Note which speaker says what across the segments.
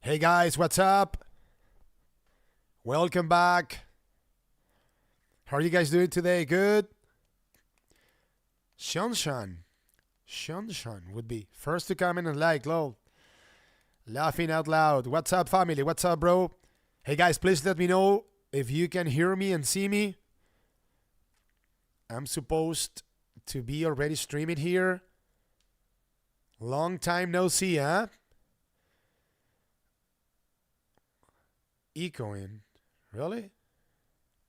Speaker 1: Hey guys, what's up? Welcome back. How are you guys doing today? Good? Shanshan would be first to comment and like, lol. Laughing out loud. What's up, family? What's up, bro? Hey guys, please let me know if you can hear me and see me. I'm supposed to be already streaming here. Long time no see, huh? Echoing. Really?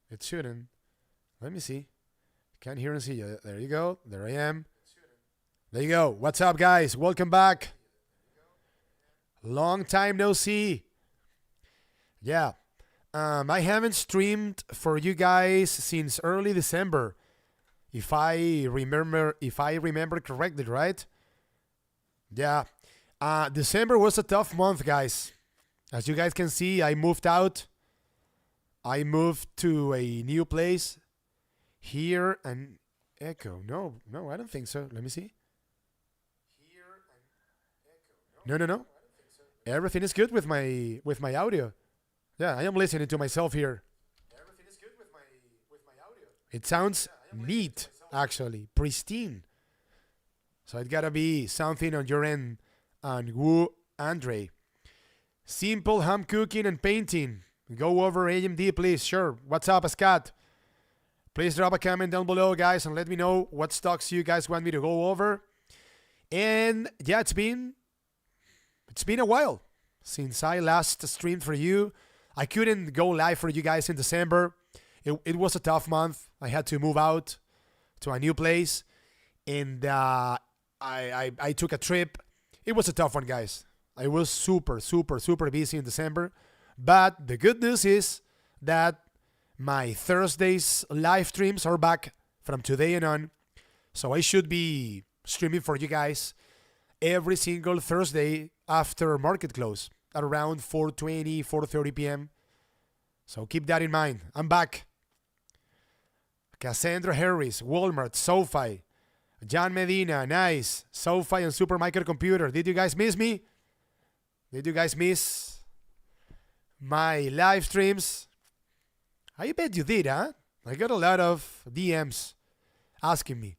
Speaker 1: It shouldn't. Let me see. Can't hear and see you. There you go. There I am. There you go. What's up, guys? Welcome back. Long time no see. Yeah. I haven't streamed for you guys since early December. If I remember correctly, right? Yeah. December was a tough month, guys. As you guys can see, I moved out. I moved to a new place. Here and echo. No, I don't think so. Let me see. No. Everything is good with my audio. Yeah, I am listening to myself here. Everything is good with my audio. It sounds neat, actually, pristine. So it gotta be something on your end. And Wu Andre. Simple home cooking and painting. Go over AMD, please. Sure. What's up, Scott? Please drop a comment down below, guys, and let me know what stocks you guys want me to go over. And yeah, it's been a while since I last streamed for you. I couldn't go live for you guys in December. It was a tough month. I had to move out to a new place, and I took a trip. It was a tough one, guys. I was super busy in December. But the good news is that my Thursdays live streams are back from today and on. So I should be streaming for you guys every single Thursday after market close at around 4:20, 4:30 p.m. So keep that in mind. I'm back. Cassandra Harris, Walmart, Sofi, John Medina, nice. Sofi and Supermicro Computer. Did you guys miss me? Did you guys miss my live streams? I bet you did, huh? I got a lot of DMs asking me,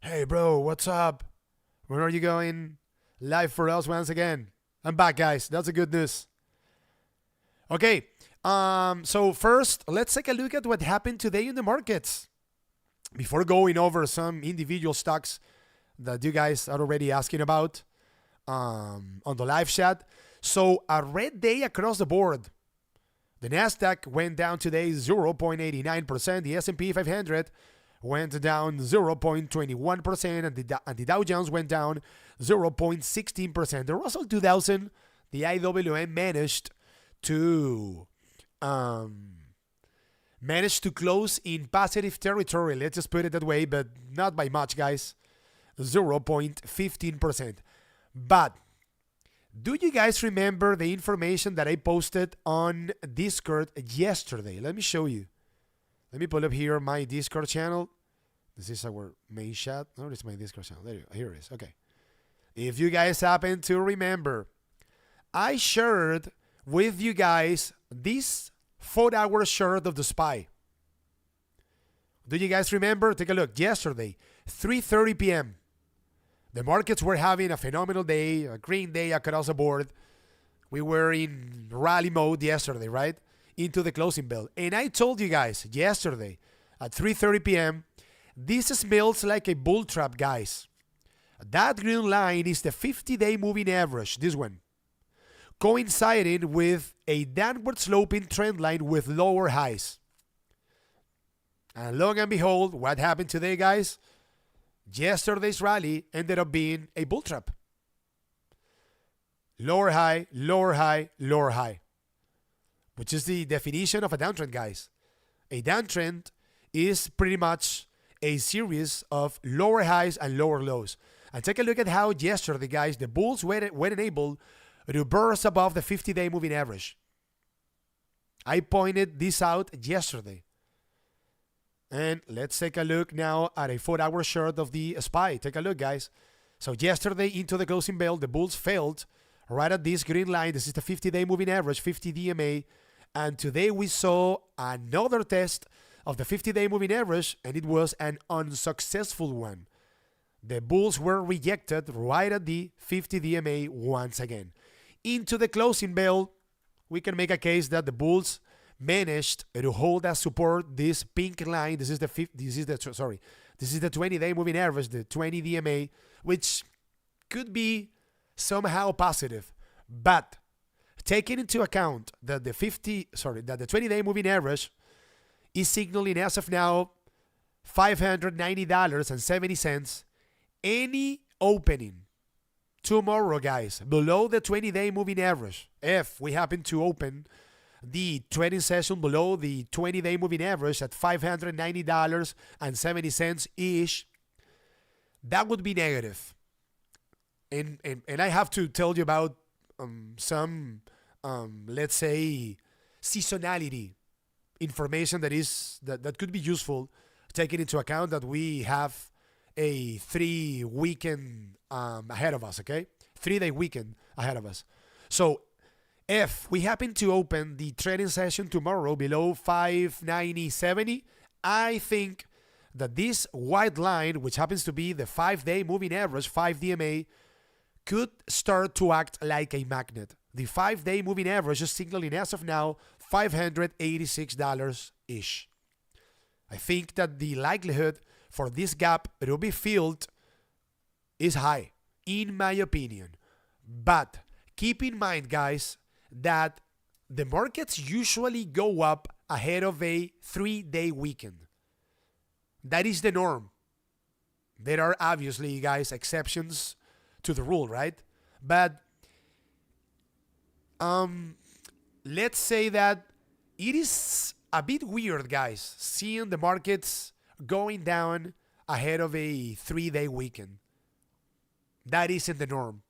Speaker 1: hey bro, what's up? When are you going live for us once again? I'm back, guys. That's the good news. Okay, so first, let's take a look at what happened today in the markets. Before going over some individual stocks that you guys are already asking about on the live chat. So a red day across the board. The Nasdaq went down today 0.89%. The S&P 500 went down 0.21%. And the Dow Jones went down 0.16%. The Russell 2000, the IWM managed to close in positive territory. Let's just put it that way, but not by much, guys. 0.15%. But do you guys remember the information that I posted on Discord yesterday? Let me show you. Let me pull up here my Discord channel. This is our main chat. No, this is my Discord channel. There you go. Here it is. Okay. If you guys happen to remember, I shared with you guys this 4-hour chart of the SPY. Do you guys remember? Take a look. Yesterday, 3:30 p.m. The markets were having a phenomenal day, a green day across the board. We were in rally mode yesterday, right? Into the closing bell. And I told you guys yesterday at 3:30 p.m., this smells like a bull trap, guys. That green line is the 50-day moving average, this one, coinciding with a downward sloping trend line with lower highs. And lo and behold, what happened today, guys? Yesterday's rally ended up being a bull trap. Lower high, lower high, lower high. Which is the definition of a downtrend, guys. A downtrend is pretty much a series of lower highs and lower lows. And take a look at how yesterday, guys, the bulls weren't able to burst above the 50-day moving average. I pointed this out yesterday. And let's take a look now at a 4-hour chart of the SPY. Take a look, guys. So yesterday into the closing bell, the bulls failed right at this green line. This is the 50-day moving average, 50 DMA. And today we saw another test of the 50-day moving average, and it was an unsuccessful one. The bulls were rejected right at the 50 DMA once again. Into the closing bell, we can make a case that the bulls managed to hold as support this pink line. This is the 20-day moving average, the 20 DMA, which could be somehow positive, but taking into account that the 20-day moving average is signaling as of now $590.70. Any opening tomorrow, guys, below the 20-day moving average, if we happen to open the trading session below the 20-day moving average at $590.70 ish, that would be negative. And I have to tell you about some let's say seasonality information that could be useful, taking into account that we have a 3 weekend ahead of us, okay? 3-day weekend ahead of us. So if we happen to open the trading session tomorrow below 590.70, I think that this white line, which happens to be the 5-day moving average, 5 DMA, could start to act like a magnet. The 5-day moving average is signaling as of now $586-ish. I think that the likelihood for this gap to be filled is high, in my opinion. But keep in mind, guys, that the markets usually go up ahead of a 3-day weekend. That is the norm. There are obviously, guys, exceptions to the rule, right? But let's say that it is a bit weird, guys, seeing the markets going down ahead of a 3-day weekend. That isn't the norm.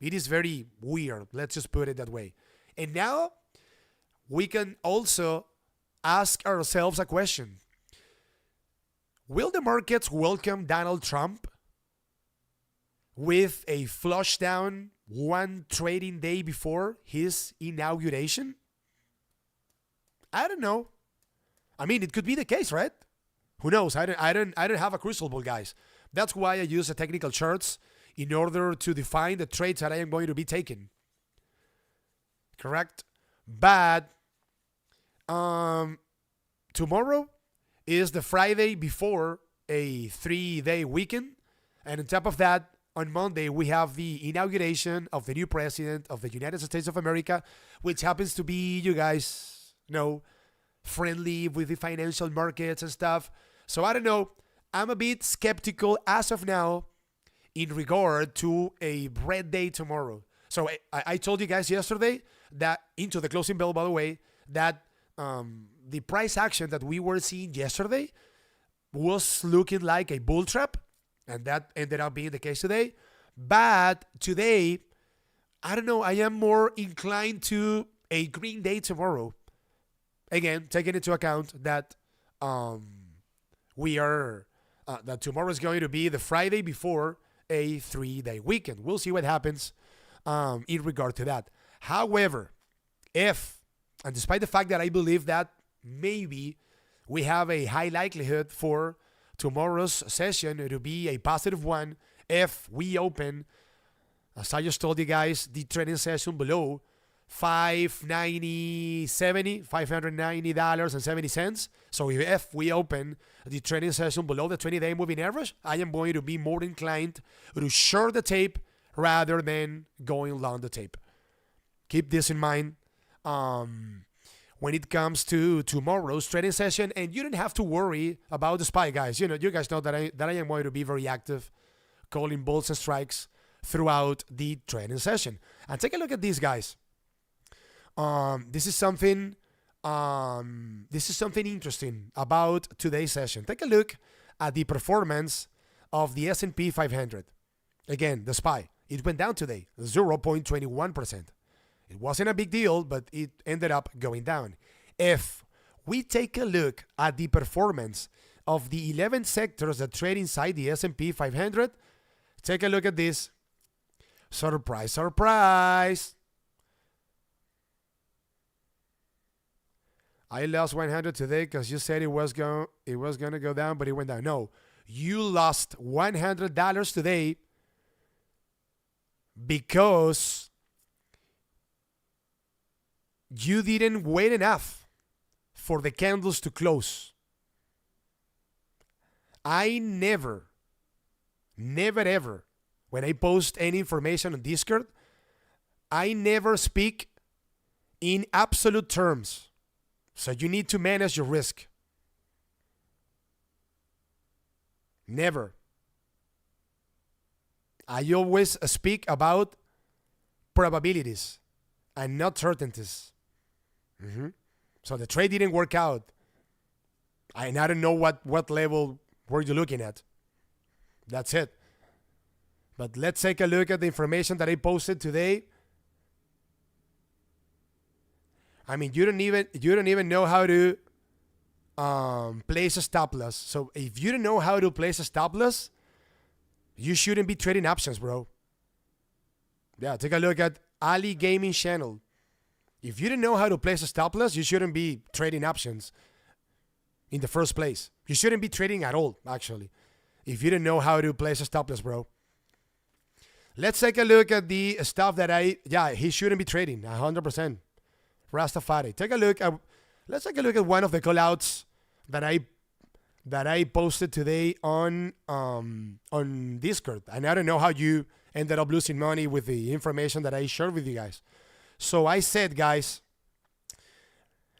Speaker 1: It is very weird. Let's just put it that way. And now we can also ask ourselves a question. Will the markets welcome Donald Trump with a flush down one trading day before his inauguration? I don't know. I mean, it could be the case, right? Who knows? I don't have a crystal ball, guys. That's why I use the technical charts in order to define the trades that I am going to be taking. Correct? But tomorrow is the Friday before a 3-day weekend. And on top of that, on Monday, we have the inauguration of the new president of the United States of America, which happens to be, you guys know, friendly with the financial markets and stuff. So I don't know. I'm a bit skeptical as of now in regard to a red day tomorrow. So I told you guys yesterday that, into the closing bell, by the way, that the price action that we were seeing yesterday was looking like a bull trap, and that ended up being the case today. But today, I don't know, I am more inclined to a green day tomorrow. Again, taking into account that that tomorrow is going to be the Friday before a 3-day weekend. We'll see what happens in regard to that. However, and despite the fact that I believe that maybe we have a high likelihood for tomorrow's session to be a positive one, if we open, as I just told you guys, the trading session below $590.70. So if we open the trading session below the 20-day moving average, I am going to be more inclined to short the tape rather than going long the tape. Keep this in mind when it comes to tomorrow's trading session, and you don't have to worry about the SPY, guys. You guys know that I am going to be very active, calling bulls and strikes throughout the trading session. And take a look at these, guys. This is something interesting about today's session. Take a look at the performance of the S&P 500. Again, the SPY. It went down today, 0.21%. It wasn't a big deal, but it ended up going down. If we take a look at the performance of the 11 sectors that trade inside the S&P 500, take a look at this. Surprise, surprise. I lost 100 today because you said it was going to go down, but it went down. No, you lost $100 today because you didn't wait enough for the candles to close. I never ever, when I post any information on Discord, I never speak in absolute terms. So you need to manage your risk. Never. I always speak about probabilities and not certainties. So the trade didn't work out. And I don't know what level were you looking at. That's it. But let's take a look at the information that I posted today. I mean, you don't even know how to place a stop loss. So if you don't know how to place a stop loss, you shouldn't be trading options, bro. Yeah, take a look at Ali Gaming channel. If you don't know how to place a stop loss, you shouldn't be trading options in the first place. You shouldn't be trading at all, actually, if you don't know how to place a stop loss, bro. Let's take a look at the stuff that he shouldn't be trading, 100%. Rastafari. Let's take a look at one of the callouts that I posted today on Discord. And I don't know how you ended up losing money with the information that I shared with you guys. So I said, guys,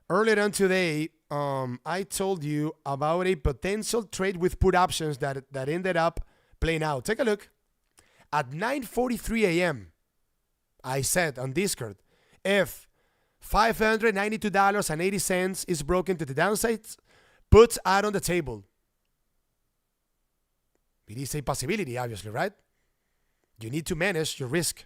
Speaker 1: earlier on today, I told you about a potential trade with put options that ended up playing out. Take a look. At 9:43 a.m., I said on Discord, if $592.80 is broken to the downside, puts out on the table. It is a possibility, obviously, right? You need to manage your risk.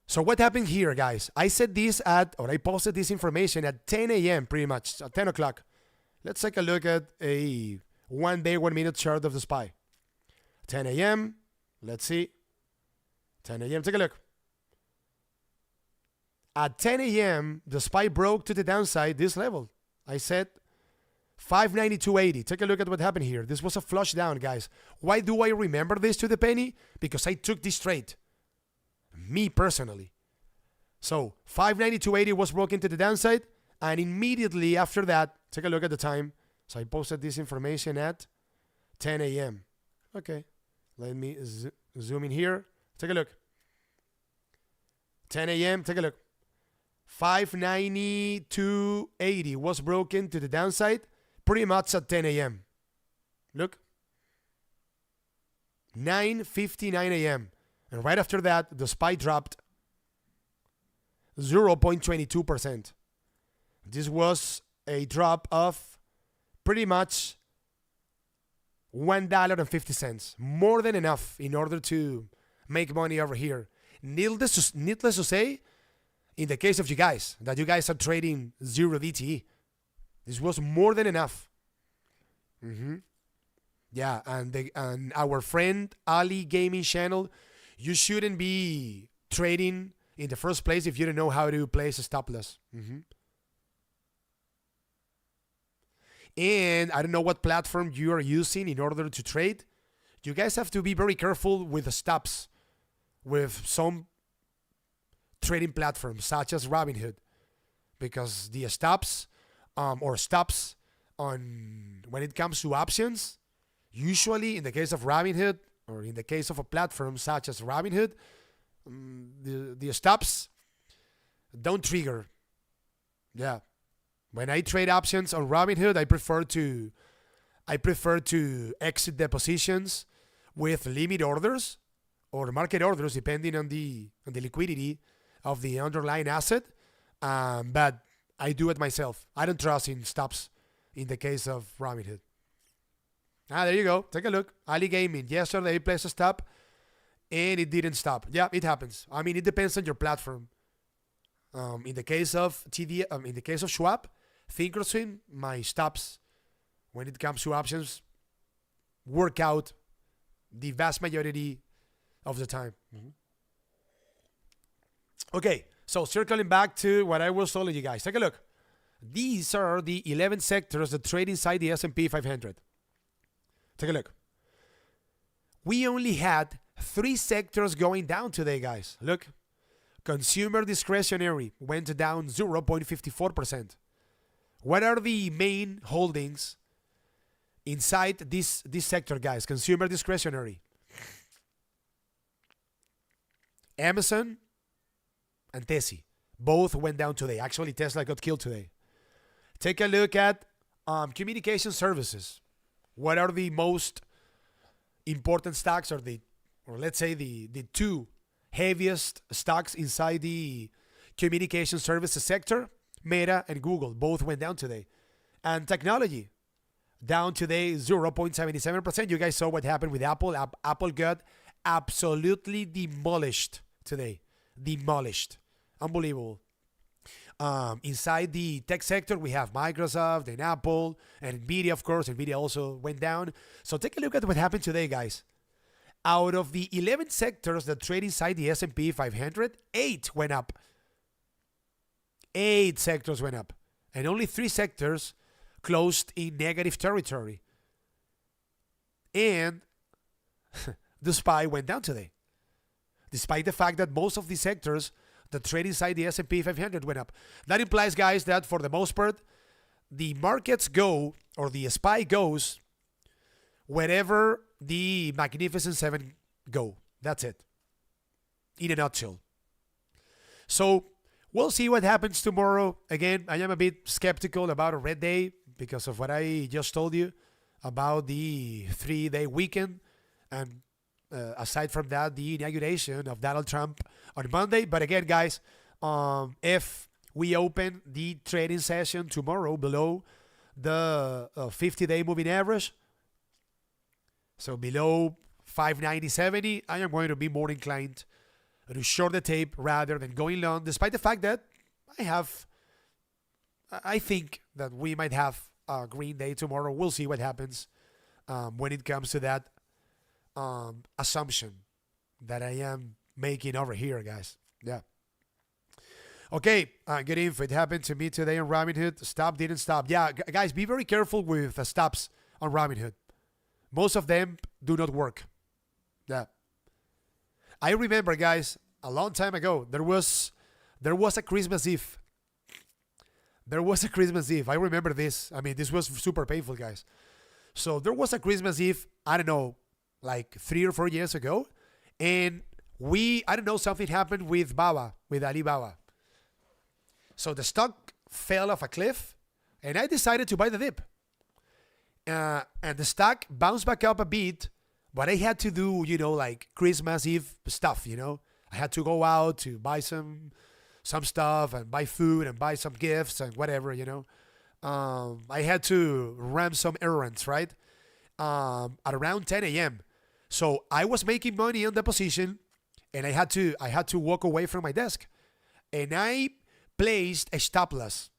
Speaker 1: So what happened here, guys? I said this I posted this information at 10 a.m. pretty much, at 10 o'clock. Let's take a look at a 1 day, 1 minute chart of the SPY. 10 a.m. Let's see. 10 a.m. Take a look. At 10 a.m., the SPY broke to the downside this level. I said 592.80. Take a look at what happened here. This was a flush down, guys. Why do I remember this to the penny? Because I took this trade. Me personally. So 592.80 was broken to the downside, and immediately after that, take a look at the time. So I posted this information at 10 a.m. Okay. Let me zoom in here. Take a look. 10 a.m. Take a look. 592.80 was broken to the downside pretty much at 10 a.m. Look. 9:59 a.m. And right after that, the SPY dropped 0.22%. This was a drop of pretty much $1.50. More than enough in order to make money over here. Needless to say, in the case of you guys, that you guys are trading 0 DTE, this was more than enough. Yeah, and our friend Ali Gaming channel, you shouldn't be trading in the first place if you don't know how to place a stop loss. And I don't know what platform you are using in order to trade. You guys have to be very careful with the stops with some trading platforms such as Robinhood, because the stops stops on when it comes to options, usually in the case of Robinhood or in the case of a platform such as Robinhood, the stops don't trigger. Yeah. When I trade options on Robinhood, I prefer to exit the positions with limit orders or market orders, depending on the liquidity of the underlying asset. But I do it myself. I don't trust in stops in the case of Robinhood. There you go. Take a look. Ali Gaming. Yesterday, placed a stop, and it didn't stop. Yeah, it happens. I mean, it depends on your platform. In the case of in the case of Schwab, Thinkorswim, my stops when it comes to options work out the vast majority of the time. Okay, so circling back to what I was telling you guys. Take a look. These are the 11 sectors that trade inside the S&P 500. Take a look. We only had 3 sectors going down today, guys. Look. Consumer discretionary went down 0.54%. What are the main holdings inside this sector, guys? Consumer discretionary. Amazon and Tesla. Both went down today. Actually, Tesla got killed today. Take a look at communication services. What are the most important stocks, or let's say the 2 heaviest stocks inside the communication services sector? Meta and Google both went down today. And technology down today 0.77%. You guys saw what happened with Apple. Apple got absolutely demolished today. Demolished. Unbelievable. Inside the tech sector, we have Microsoft and Apple and Nvidia, of course. Nvidia also went down. So take a look at what happened today, guys. Out of the 11 sectors that trade inside the S&P 500, 8 went up. 8 sectors went up. And only 3 sectors closed in negative territory. And the SPY went down today. Despite the fact that most of the sectors that trade inside the S&P 500 went up. That implies, guys, that for the most part, the markets go, or the SPY goes, wherever the Magnificent Seven go. That's it. In a nutshell. So, we'll see what happens tomorrow. Again, I am a bit skeptical about a red day because of what I just told you about the 3-day weekend. And aside from that, the inauguration of Donald Trump on Monday. But again, guys, if we open the trading session tomorrow below the 50-day moving average, so below 590.70, I am going to be more inclined to short the tape rather than going long, despite the fact that I think that we might have a green day tomorrow. We'll see what happens when it comes to that assumption that I am making over here, guys. Yeah. Okay, good info. It happened to me today on Robinhood. Stop didn't stop. Yeah, guys, be very careful with the stops on Robinhood. Most of them do not work. Yeah. I remember, guys, a long time ago, there was a Christmas Eve. There was a Christmas Eve. I remember this. I mean, this was super painful, guys. So there was a Christmas Eve, I don't know, like 3 or 4 years ago. And I don't know, something happened with Alibaba. So the stock fell off a cliff and I decided to buy the dip. And the stock bounced back up a bit, but I had to do, like Christmas Eve stuff, I had to go out to buy some stuff and buy food and buy some gifts and whatever, I had to run some errands, right? At around 10 a.m. So I was making money on the position and I had to walk away from my desk. And I placed a stop loss.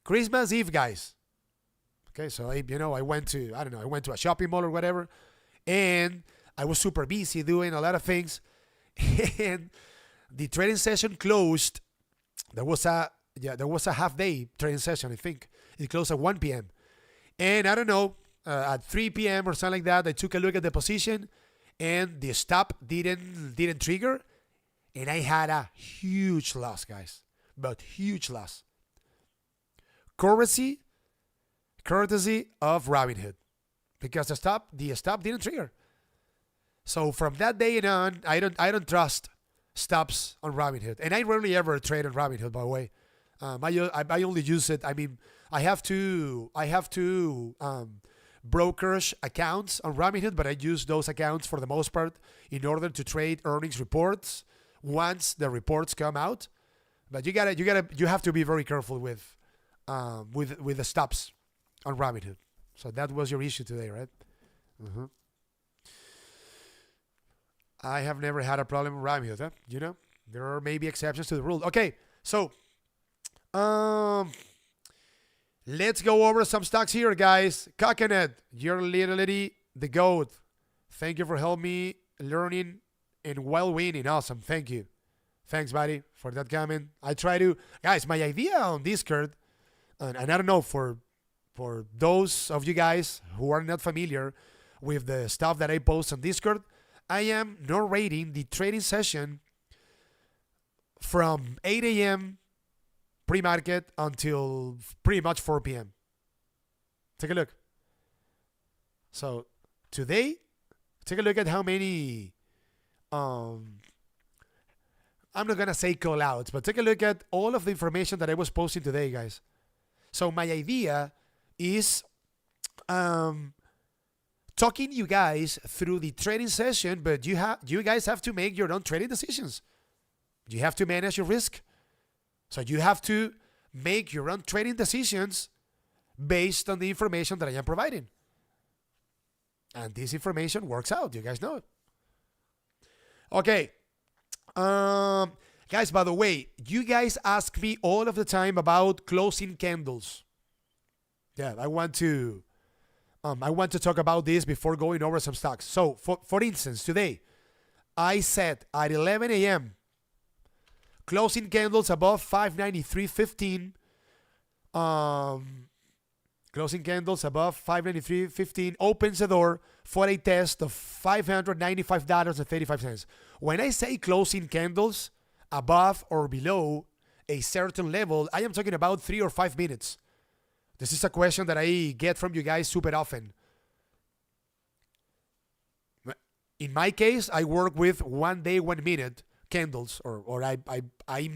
Speaker 1: Christmas Eve, guys. Okay, so I went to a shopping mall or whatever, and I was super busy doing a lot of things, and the trading session closed. There was a half day trading session. I think it closed at 1 p.m. And I don't know, at 3 p.m. or something like that, I took a look at the position, and the stop didn't trigger, and I had a huge loss, guys, but huge loss. Courtesy of Robinhood, because the stop didn't trigger. So from that day on, I don't trust stops on Robinhood, and I rarely ever trade on Robinhood. By the way, I only use it. I mean, I have two brokerage accounts on Robinhood, but I use those accounts for the most part in order to trade earnings reports once the reports come out. But you have to be very careful with the stops on Robinhood. So that was your issue today, right? Uh-huh. I have never had a problem with Robinhood, huh? There are maybe exceptions to the rule. Okay, so let's go over some stocks here, guys. Coconut, you're literally the GOAT. Thank you for helping me learning and while winning. Awesome. Thank you. Thanks, buddy, for that comment. I try to, guys, my idea on Discord, and I don't know, for those of you guys who are not familiar with the stuff that I post on Discord, I am narrating the trading session from 8 a.m. pre-market until pretty much 4 p.m. Take a look. So today, take a look at how many, I'm not going to say call outs, but take a look at all of the information that I was posting today, guys. So my idea is talking you guys through the trading session, but you guys have to make your own trading decisions. You have to manage your risk. So you have to make your own trading decisions based on the information that I am providing. And this information works out. You guys know it. Okay. Guys, by the way, you guys ask me all of the time about closing candles. Yeah, I want to talk about this before going over some stocks. So, for instance, today, I said at 11 a.m., closing candles above 593.15. Closing candles above 593.15 opens the door for a test of $595.35. When I say closing candles above or below a certain level, I am talking about 3 or 5 minutes. This is a question that I get from you guys super often. In my case, I work with 1 day, 1 minute candles, or I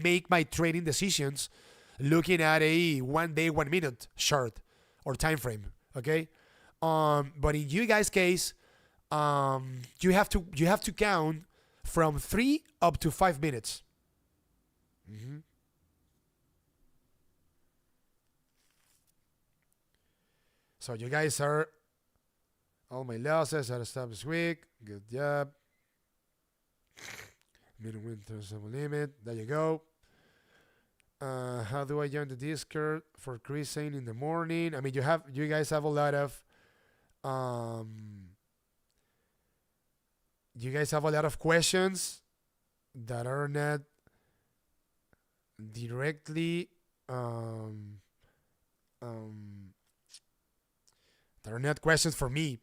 Speaker 1: make my trading decisions looking at a 1 day, 1 minute chart or time frame. Okay, but in you guys' case, you have to count from 3 up to 5 minutes. Mm-hmm. So you guys are all my losses are stopped this week. Good job. Minimum winter limit. There you go. How do I join the Discord for creasing in the morning? I mean, you guys have a lot of questions that are not directly that are not questions for me.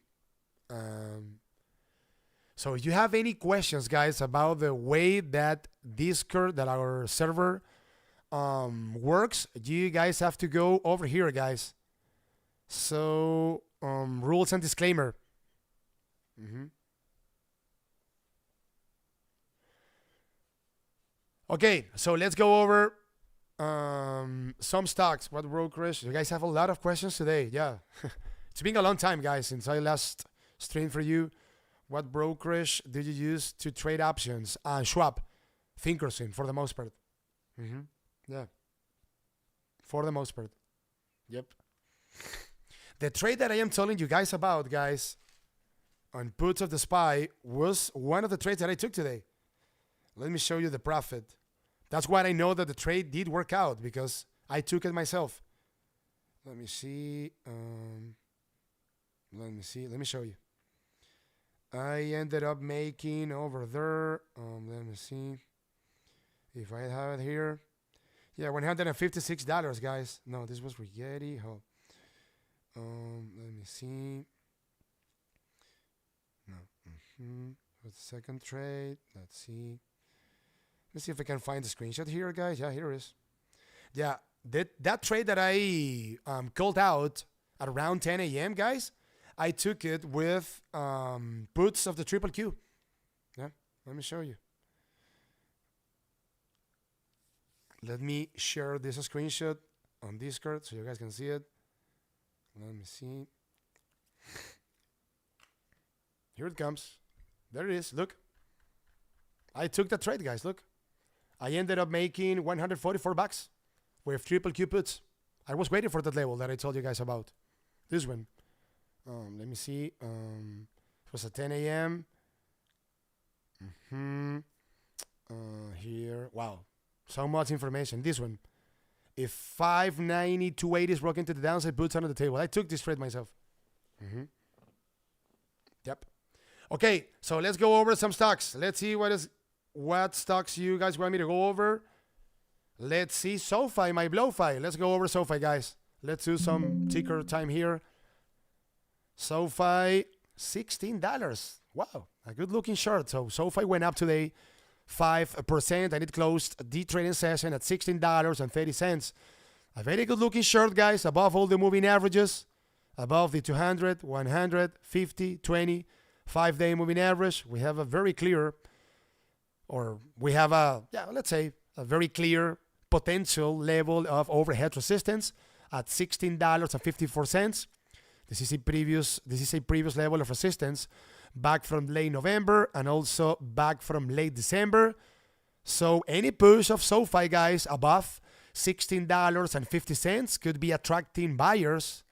Speaker 1: So if you have any questions, guys, about the way that Discord, that our server works, you guys have to go over here, guys. So rules and disclaimer. Mm-hmm. Okay, so let's go over some stocks. What brokerage? You guys have a lot of questions today. Yeah. It's been a long time, guys, since I last streamed for you. What brokerage did you use to trade options? Schwab, Thinkorswim, for the most part. Mm-hmm. Yeah. For the most part. Yep. The trade that I am telling you guys about, guys, on puts of the SPY was one of the trades that I took today. Let me show you the profit. That's why I know that the trade did work out, because I took it myself. Let me see. Let me show you. I ended up making over there. Let me see if I have it here. Yeah, $156, guys. No, this was Rigetti. Oh. Let me see. No. What's the second trade? Let's see. Let's see if I can find the screenshot here, guys. Yeah, here it is. Yeah, that trade that I called out at around 10 a.m., guys, I took it with puts of the triple Q. Yeah, let me show you. Let me share this screenshot on Discord so you guys can see it. Let me see. Here it comes. There it is. Look. I took that trade, guys. Look. I ended up making $144 with triple Q puts. I was waiting for that level that I told you guys about. This one. Let me see. It was at 10 a.m. Here. Wow. So much information. This one. If 590.280 is broken to the downside, puts under the table. I took this trade myself. Yep. Okay, so let's go over some stocks. Let's see what stocks you guys want me to go over. Let's see Sofi, my Blowfi. Let's go over Sofi, guys. Let's do some ticker time here. Sofi, $16. Wow, a good looking short. So Sofi went up today 5% and it closed the trading session at $16.30. A very good looking short, guys, above all the moving averages, above the 200, 100, 50, 20, 5-day moving average. We have a very clear, let's say a very clear potential level of overhead resistance at $16.54. This is a previous level of resistance back from late November and also back from late December. So any push of Sofi, guys, above $16.50 could be attracting buyers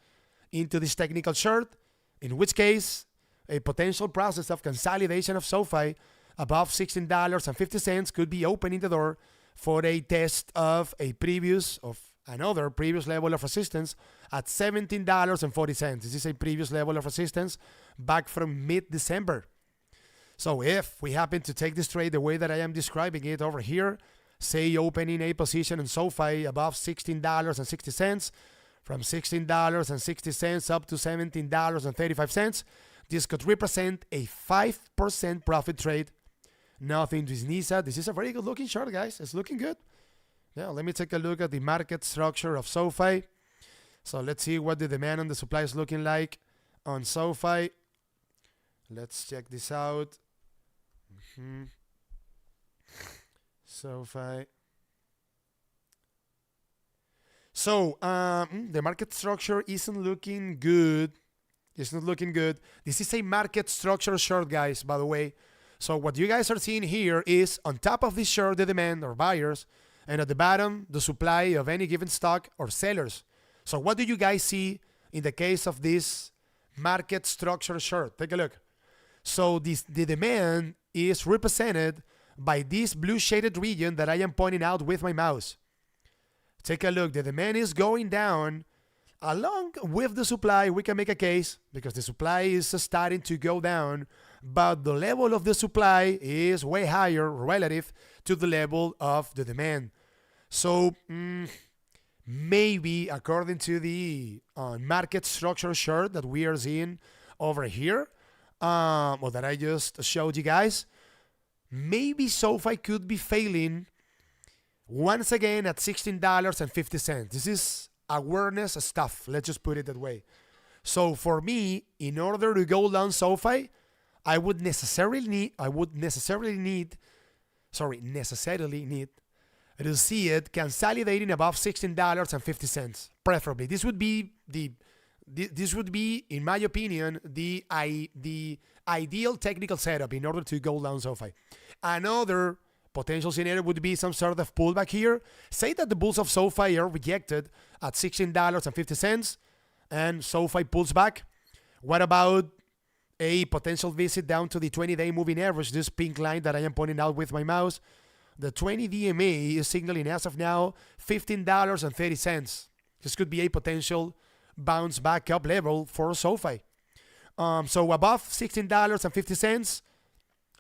Speaker 1: into this technical short, in which case a potential process of consolidation of Sofi above $16.50 could be opening the door for a test of another previous level of resistance at $17.40. This is a previous level of resistance back from mid-December. So if we happen to take this trade the way that I am describing it over here, say opening a position in Sofi above $16.60, from $16.60 up to $17.35, this could represent a 5% profit trade. Nothing to sneeze at. This is a very good looking chart, guys. It's looking good. Yeah, let me take a look at the market structure of Sofi. So let's see what the demand and the supply is looking like on Sofi. Let's check this out. Sofi. So the market structure isn't looking good. It's not looking good. This is a market structure short, guys, by the way. So what you guys are seeing here is on top of this short, the demand or buyers, and at the bottom, the supply of any given stock or sellers. So what do you guys see in the case of this market structure short? Take a look. So the demand is represented by this blue shaded region that I am pointing out with my mouse. Take a look. The demand is going down along with the supply. We can make a case because the supply is starting to go down, but the level of the supply is way higher relative to the level of the demand. So maybe according to the market structure chart that we are seeing over here, or that I just showed you guys, maybe Sofi could be failing once again at $16.50. This is awareness stuff. Let's just put it that way. So for me, in order to go long Sofi, I would necessarily need to see it consolidating above $16.50, preferably. This would be, in my opinion, the ideal technical setup in order to go long Sofi. Another potential scenario would be some sort of pullback here. Say that the bulls of Sofi are rejected at $16.50 and Sofi pulls back. What about a potential visit down to the 20-day moving average, this pink line that I am pointing out with my mouse? The 20 DMA is signaling as of now $15.30. This could be a potential bounce back up level for Sofi. So above $16.50,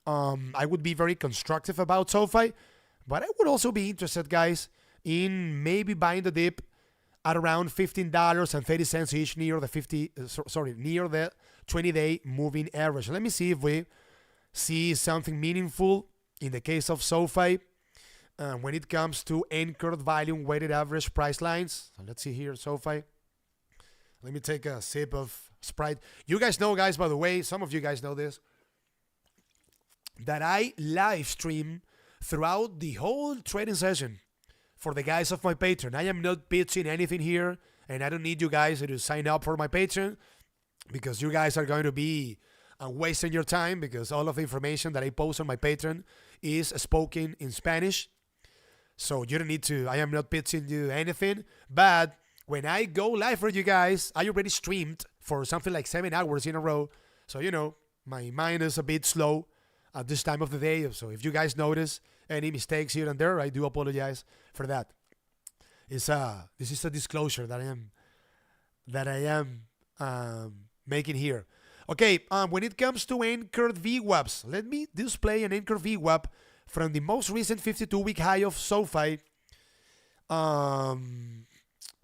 Speaker 1: I would be very constructive about Sofi, but I would also be interested, guys, in maybe buying the dip at around $15.30 each near the 20-day moving average. Let me see if we see something meaningful in the case of Sofi when it comes to anchored volume weighted average price lines. So let's see here, Sofi. Let me take a sip of Sprite. You guys know, guys, by the way, some of you guys know this, that I live stream throughout the whole trading session for the guys of my Patreon. I am not pitching anything here, and I don't need you guys to sign up for my Patreon because you guys are going to be wasting your time because all of the information that I post on my Patreon is spoken in Spanish. So you don't need to, I am not pitching you anything, but when I go live for you guys, I already streamed for something like 7 hours in a row. So, you know, my mind is a bit slow at this time of the day. So if you guys notice any mistakes here and there, I do apologize for that. This is a disclosure that I am making here. Okay, when it comes to anchored VWAPs, let me display an anchored VWAP from the most recent 52-week high of Sofi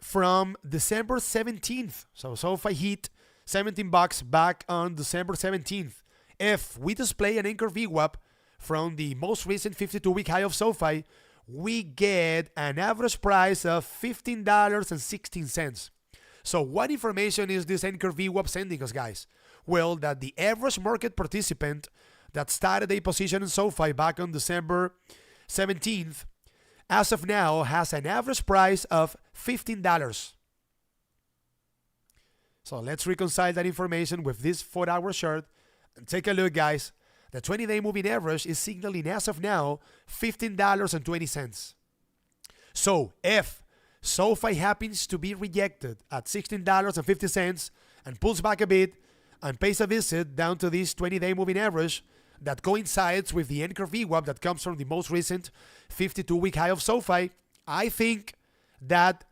Speaker 1: from December 17th. So Sofi hit $17 back on December 17th. If we display an anchor VWAP from the most recent 52-week high of Sofi, we get an average price of $15.16. So what information is this anchor VWAP sending us, guys? Well, that the average market participant that started a position in Sofi back on December 17th, as of now, has an average price of $15. So let's reconcile that information with this 4-hour chart and take a look, guys. The 20-day moving average is signaling as of now $15.20. So if Sofi happens to be rejected at $16.50 and pulls back a bit and pays a visit down to this 20-day moving average that coincides with the anchor VWAP that comes from the most recent 52-week high of Sofi, I think that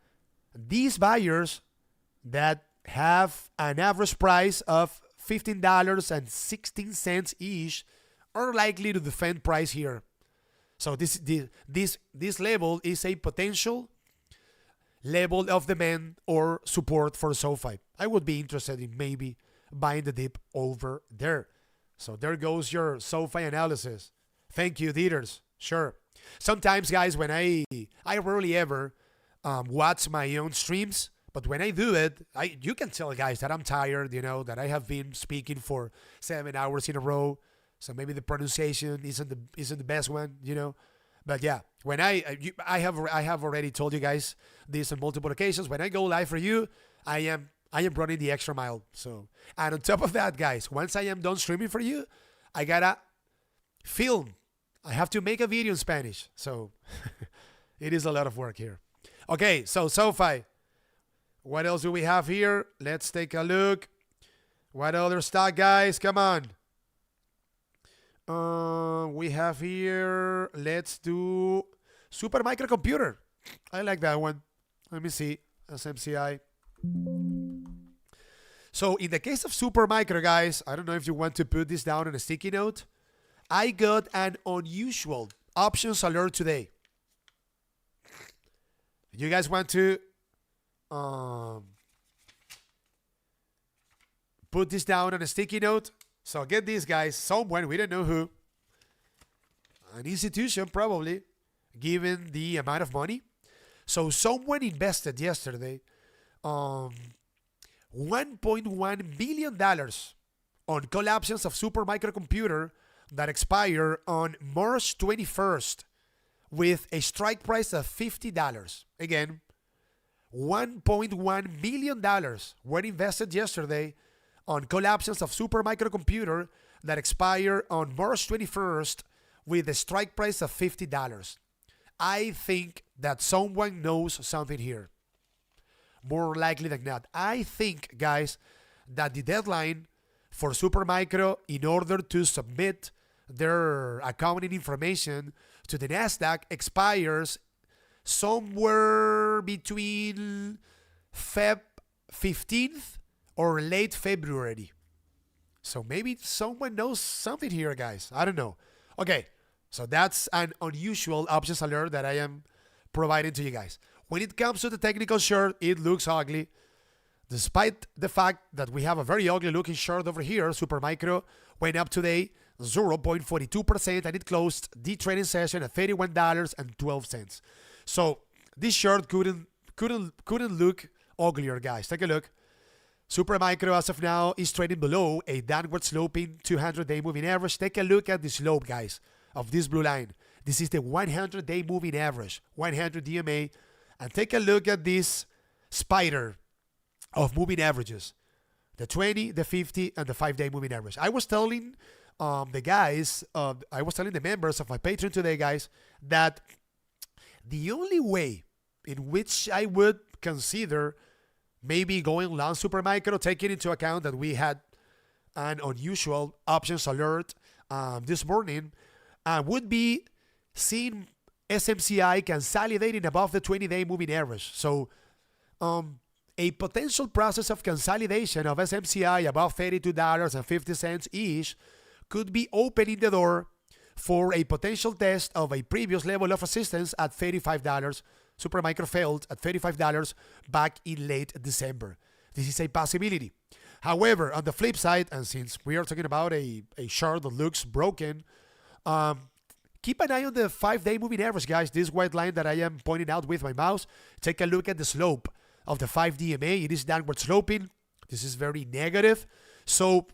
Speaker 1: these buyers that have an average price of $15.16 each are likely to defend price here. So this level is a potential level of demand or support for Sofi. I would be interested in maybe buying the dip over there. So there goes your Sofi analysis. Thank you, Dieters. Sure. Sometimes, guys, when I rarely ever watch my own streams, but when I do it, you can tell, guys, that I'm tired, that I have been speaking for 7 hours in a row. So maybe the pronunciation isn't the best one, But yeah, when I have already told you guys this on multiple occasions. When I go live for you, I am running the extra mile. So, and on top of that, guys, once I am done streaming for you, I gotta film. I have to make a video in Spanish. So it is a lot of work here. Okay, so Sofi. What else do we have here? Let's take a look. What other stock, guys? Come on. We have here, let's do Super Microcomputer. I like that one. Let me see. SMCI. So in the case of Super Micro, guys, I don't know if you want to put this down on a sticky note. I got an unusual options alert today. You guys want to put this down on a sticky note? So get these, guys. Someone, we don't know who, an institution probably, given the amount of money. So someone invested yesterday $1.1 billion on call options of Super Microcomputer that expire on March 21st with a strike price of $50. Again, $1.1 million were invested yesterday on call options of Super Microcomputer that expire on March 21st with a strike price of $50. I think that someone knows something here. More likely than not. I think, guys, that the deadline for Supermicro in order to submit their accounting information to the NASDAQ expires somewhere between Feb 15th or late February. So maybe someone knows something here, guys. I don't know. Okay, so that's an unusual options alert that I am providing to you guys. When it comes to the technical chart, it looks ugly. Despite the fact that we have a very ugly looking chart over here, Supermicro went up today 0.42% and it closed the trading session at $31.12. So this chart couldn't look uglier, guys. Take a look. Supermicro as of now is trading below a downward sloping 200-day moving average. Take a look at the slope, guys, of this blue line. This is the 100-day moving average, 100 DMA. And take a look at this spider of moving averages, the 20, the 50, and the 5-day moving average. I was telling the members of my Patreon today, guys, that the only way in which I would consider maybe going long Supermicro, taking into account that we had an unusual options alert this morning, would be seeing SMCI consolidating above the 20-day moving average. So A potential process of consolidation of SMCI above $32.50 each could be opening the door for a potential test of a previous level of resistance at $35. Supermicro failed at $35 back in late December. This is a possibility. However, on the flip side, and since we are talking about a chart that looks broken, keep an eye on the 5-day moving average, guys. This white line that I am pointing out with my mouse. Take a look at the slope of the 5-DMA. It is downward sloping. This is very negative. So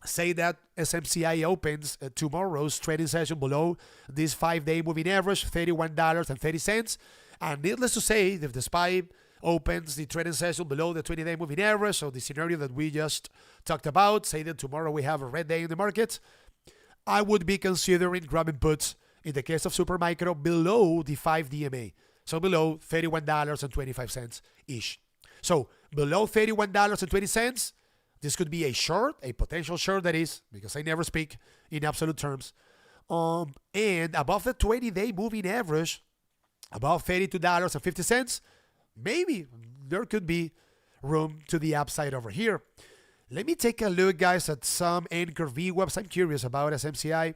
Speaker 1: say that SMCI opens tomorrow's trading session below this 5-day moving average, $31.30. And needless to say, if the SPY opens the trading session below the 20-day moving average, so the scenario that we just talked about, say that tomorrow we have a red day in the market, I would be considering grabbing puts in the case of Supermicro below the 5-DMA. So below $31.25-ish. So below $31.20, this could be a short, a potential short that is, because I never speak in absolute terms. And above the 20-day moving average, above $32.50, maybe there could be room to the upside over here. Let me take a look, guys, at some anchor VWAPs. I'm curious about SMCI.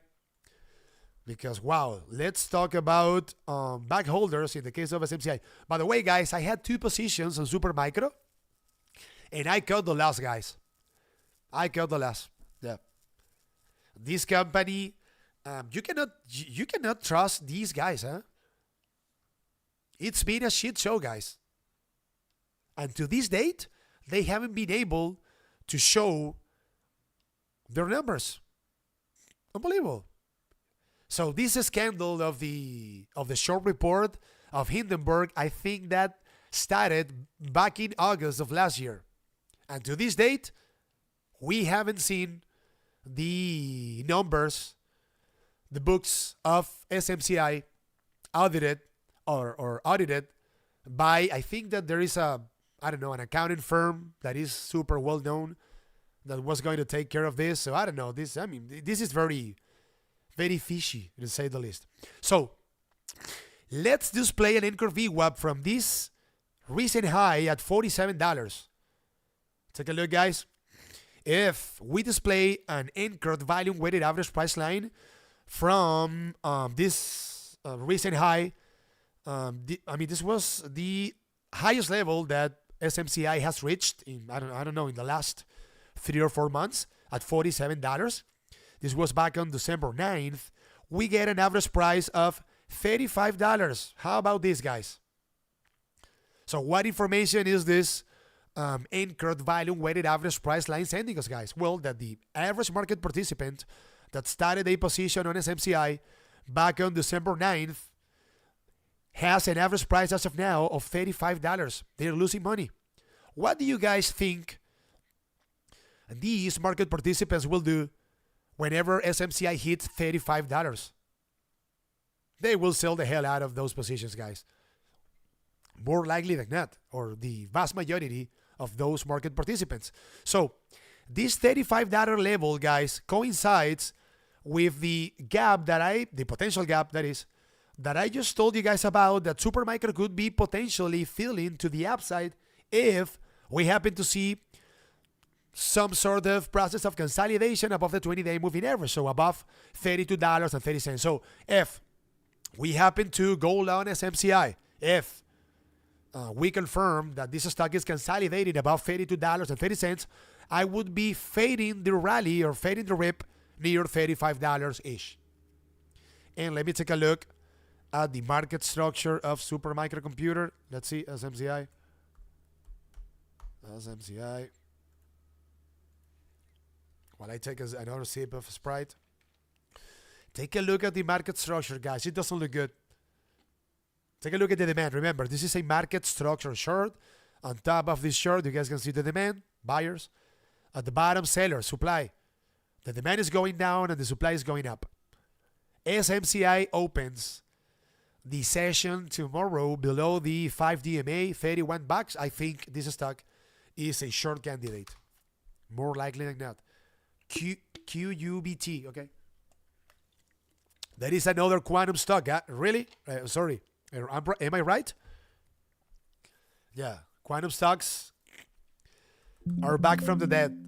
Speaker 1: Because, wow, let's talk about back holders in the case of SMCI. By the way, guys, I had 2 positions on Supermicro, and I cut the loss, guys. I cut the loss. Yeah. This company, you cannot trust these guys, huh? It's been a shit show, guys. And to this date, they haven't been able to show their numbers. Unbelievable. So this scandal of the short report of Hindenburg, I think that started back in August of last year. And to this date, we haven't seen the numbers, the books of SMCI audited or audited by, I think that there is an accounting firm that is super well known that was going to take care of this. So I don't know. This is very fishy, to say the least. So let's display an anchor VWAP from this recent high at $47. Take a look, guys. If we display an anchored volume weighted average price line from this recent high, this was the highest level that SMCI has reached in, I don't know, in the last 3 or 4 months at $47. This was back on December 9th. We get an average price of $35. How about this, guys? So what information is this anchored volume weighted average price line sending us, guys? Well, that the average market participant that started a position on SMCI back on December 9th has an average price as of now of $35. They're losing money. What do you guys think these market participants will do whenever SMCI hits $35? They will sell the hell out of those positions, guys. More likely than not, or the vast majority of those market participants. So this $35 level, guys, coincides with the gap the potential gap that I just told you guys about, that Supermicro could be potentially filling to the upside if we happen to see some sort of process of consolidation above the 20-day moving average, so above $32.30. So if we happen to go long SMCI, if we confirm that this stock is consolidating above $32.30, I would be fading the rally or fading the rip near $35-ish. And let me take a look at the market structure of Supermicro Computer. Let's see, SMCI. While I take another sip of Sprite. Take a look at the market structure, guys. It doesn't look good. Take a look at the demand. Remember, this is a market structure short. On top of this short, you guys can see the demand, buyers. At the bottom, sellers, supply. The demand is going down and the supply is going up. SMCI opens the session tomorrow below the 5-DMA, $31. I think this stock is a short candidate. More likely than not. QUBT, okay? That is another quantum stock. Really? Sorry. Am I right? Yeah. Quantum stocks are back from the dead.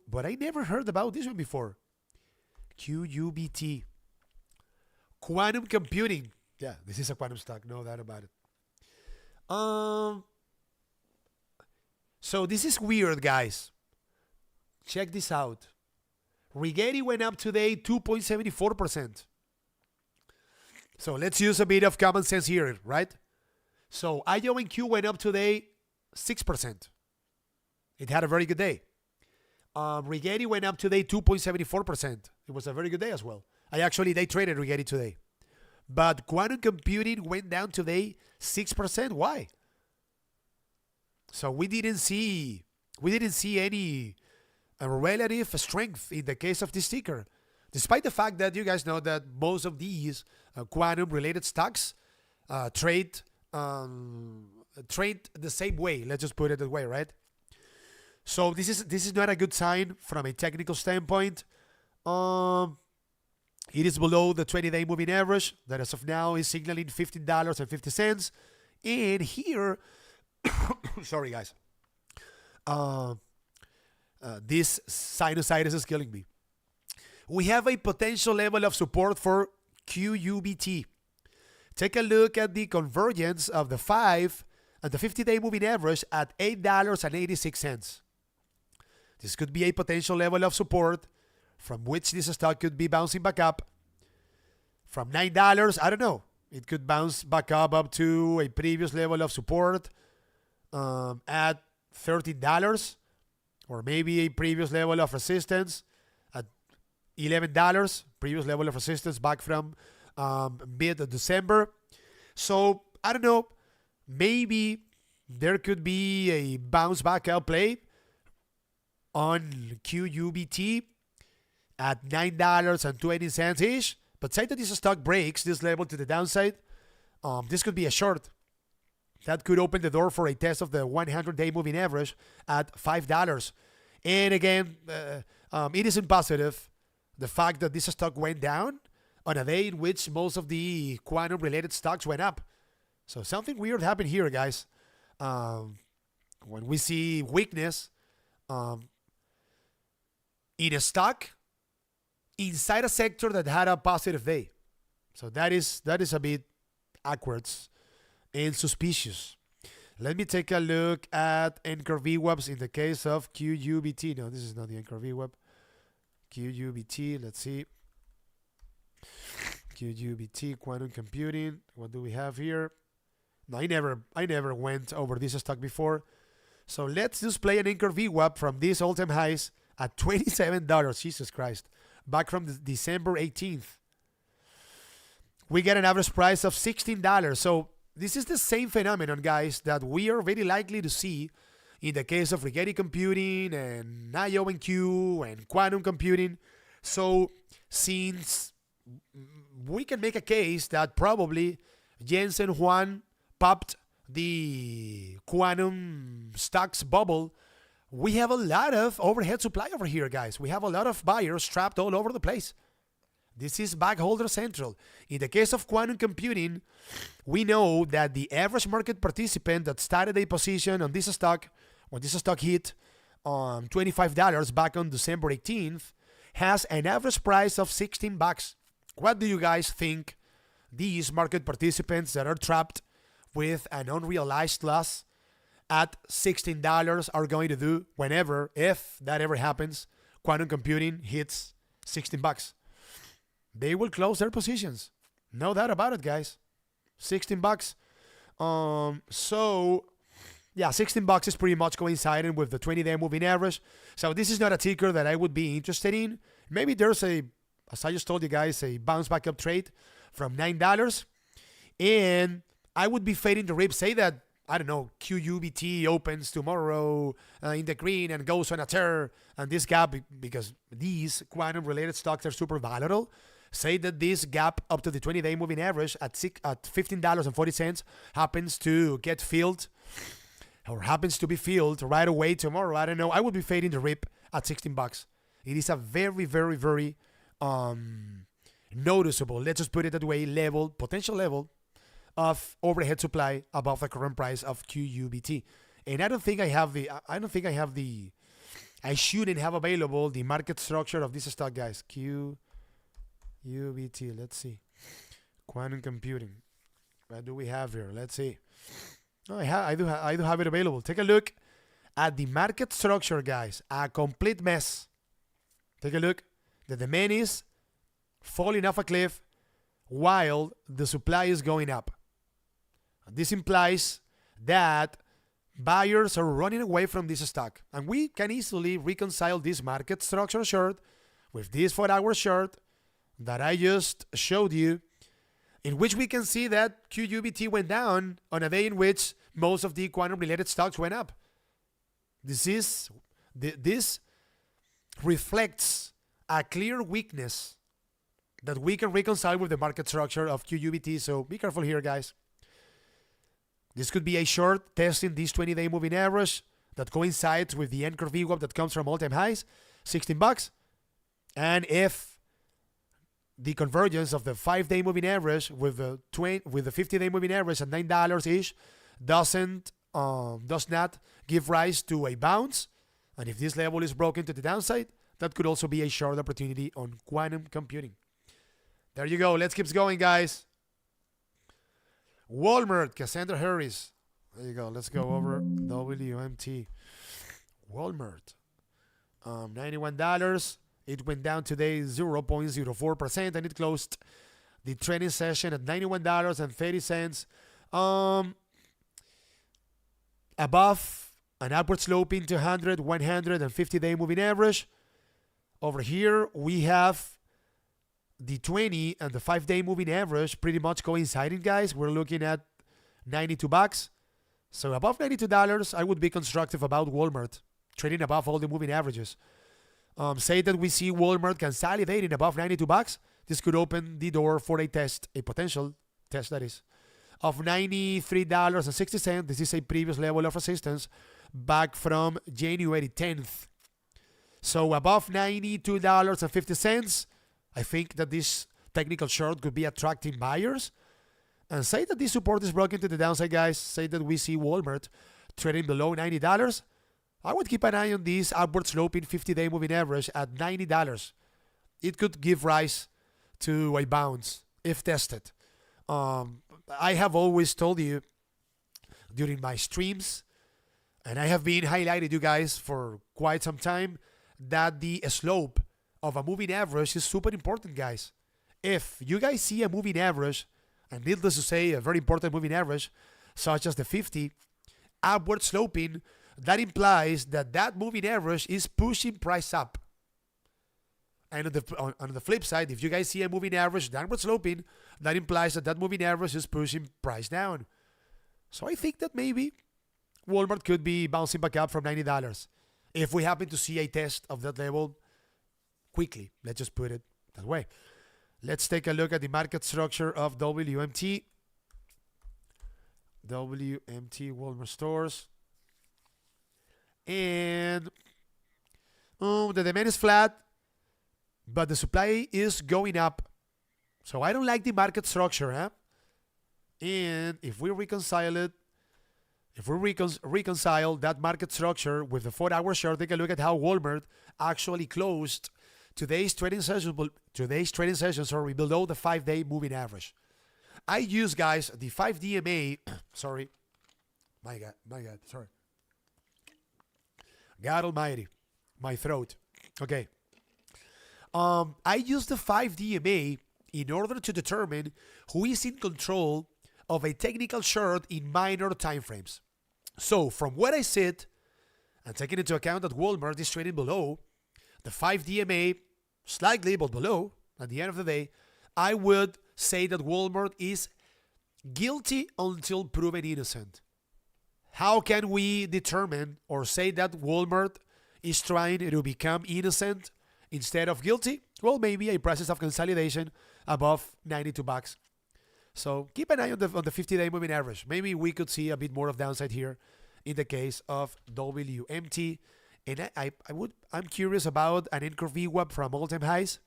Speaker 1: But I never heard about this one before. QUBT. Quantum computing. Yeah, this is a quantum stock, no doubt about it. So this is weird, guys. Check this out. Rigetti went up today 2.74%. So let's use a bit of common sense here, right? So IONQ went up today 6%. It had a very good day. Rigetti went up today 2.74%. It was a very good day as well. I actually day traded Rigetti today. But quantum computing went down today 6%. Why? So we didn't see any relative strength in the case of this ticker, despite the fact that you guys know that most of these quantum related stocks trade the same way. Let's just put it that way, right? So this is not a good sign from a technical standpoint. It is below the 20-day moving average that as of now is signaling $15.50. And here, sorry guys, this sinusitis is killing me. We have a potential level of support for QUBT. Take a look at the convergence of the 5 and the 50-day moving average at $8.86. This could be a potential level of support from which this stock could be bouncing back up. From $9, I don't know. It could bounce back up to a previous level of support at $13, or maybe a previous level of resistance at $11, previous level of resistance back from mid-December. So, I don't know. Maybe there could be a bounce back up play on QUBT at $9.20-ish. But say that this stock breaks this level to the downside, this could be a short. That could open the door for a test of the 100-day moving average at $5. And again, it isn't positive, the fact that this stock went down on a day in which most of the quantum-related stocks went up. So something weird happened here, guys. When we see weakness in a stock inside a sector that had a positive day. So that is a bit backwards and suspicious. Let me take a look at anchor VWAPs in the case of QUBT. No, this is not the anchor VWAP. QUBT, let's see. QUBT, quantum computing. What do we have here? No, I never went over this stock before. So let's just play an anchor VWAP from these all-time highs at $27. Jesus Christ. Back from December 18th. We get an average price of $16. So this is the same phenomenon, guys, that we are very likely to see in the case of Rigetti computing and IONQ and quantum computing. So since we can make a case that probably Jensen Huang popped the quantum stocks bubble, we have a lot of overhead supply over here, guys. We have a lot of buyers trapped all over the place. This is backholder central. In the case of quantum computing, we know that the average market participant that started a position on this stock, when this stock hit $25 back on December 18th, has an average price of $16. What do you guys think these market participants that are trapped with an unrealized loss at $16 are going to do whenever, if that ever happens, quantum computing hits $16? They will close their positions. No doubt about it, guys. $16. So, yeah, $16 is pretty much coinciding with the 20-day moving average. So this is not a ticker that I would be interested in. Maybe there's a, as I just told you guys, a bounce back up trade from $9. And I would be fading the rip. Say that, I don't know, QUBT opens tomorrow in the green and goes on a tear. And this gap, because these quantum-related stocks are super volatile, say that this gap up to the 20-day moving average at $15.40 happens to get filled, or happens to be filled right away tomorrow. I don't know. I would be fading the rip at $16. It is a very, very, very noticeable, let's just put it that way, potential level of overhead supply above the current price of QUBT. And I don't think I have the. I don't think I have the. I shouldn't have available the market structure of this stock, guys. QUBT. Let's see. Quantum computing. What do we have here? Let's see. Oh, I do have it available. Take a look at the market structure, guys. A complete mess. Take a look. The demand is falling off a cliff while the supply is going up. This implies that buyers are running away from this stock. And we can easily reconcile this market structure chart with this 4-hour chart that I just showed you, in which we can see that QUBT went down on a day in which most of the quantum-related stocks went up. This reflects a clear weakness that we can reconcile with the market structure of QUBT. So be careful here, guys. This could be a short testing this 20-day moving average that coincides with the anchor VWAP that comes from all-time highs, $16. And if the convergence of the 5-day moving average with the 50-day moving average at $9-ish does not give rise to a bounce, and if this level is broken to the downside, that could also be a short opportunity on quantum computing. There you go. Let's keep going, guys. Walmart, Cassandra Harris. There you go. Let's go over WMT. Walmart. $91. It went down today 0.04%, and it closed the trading session at $91.30. Above an upward sloping 200, 100, and 50-day moving average. Over here, we have the 20 and the 5-day moving average pretty much coinciding, guys. We're looking at $92. So above $92, I would be constructive about Walmart, trading above all the moving averages. Say that we see Walmart consolidating above $92. This could open the door for a potential test, that is, of $93.60. This is a previous level of resistance back from January 10th. So above $92.50, I think that this technical short could be attracting buyers. And say that this support is broken to the downside, guys. Say that we see Walmart trading below $90. I would keep an eye on this upward sloping 50-day moving average at $90. It could give rise to a bounce if tested. I have always told you during my streams, and I have been highlighting you guys for quite some time, that the slope of a moving average is super important, guys. If you guys see a moving average, and needless to say, a very important moving average, such as the 50, upward sloping, that implies that that moving average is pushing price up. And on the flip side, if you guys see a moving average downward sloping, that implies that that moving average is pushing price down. So I think that maybe Walmart could be bouncing back up from $90 if we happen to see a test of that level quickly. Let's just put it that way. Let's take a look at the market structure of WMT. WMT Walmart stores. And the demand is flat, but the supply is going up. So I don't like the market structure, huh? And if we reconcile it, if we reconcile that market structure with the 4-hour chart, take a look at how Walmart actually closed today's trading session below the 5-day moving average. I use, guys, the 5 DMA. Sorry. My God. Sorry. God almighty. My throat. Okay. I use the 5 DMA in order to determine who is in control of a technical chart in minor time frames. So from where I sit, and taking into account that Walmart is trading below the 5 DMA, slightly but below, at the end of the day, I would say that Walmart is guilty until proven innocent. How can we determine or say that Walmart is trying to become innocent instead of guilty? Well, maybe a process of consolidation above $92. So keep an eye on the 50-day moving average. Maybe we could see a bit more of downside here in the case of WMT. And I'm curious about an anchor VWAP from all-time highs.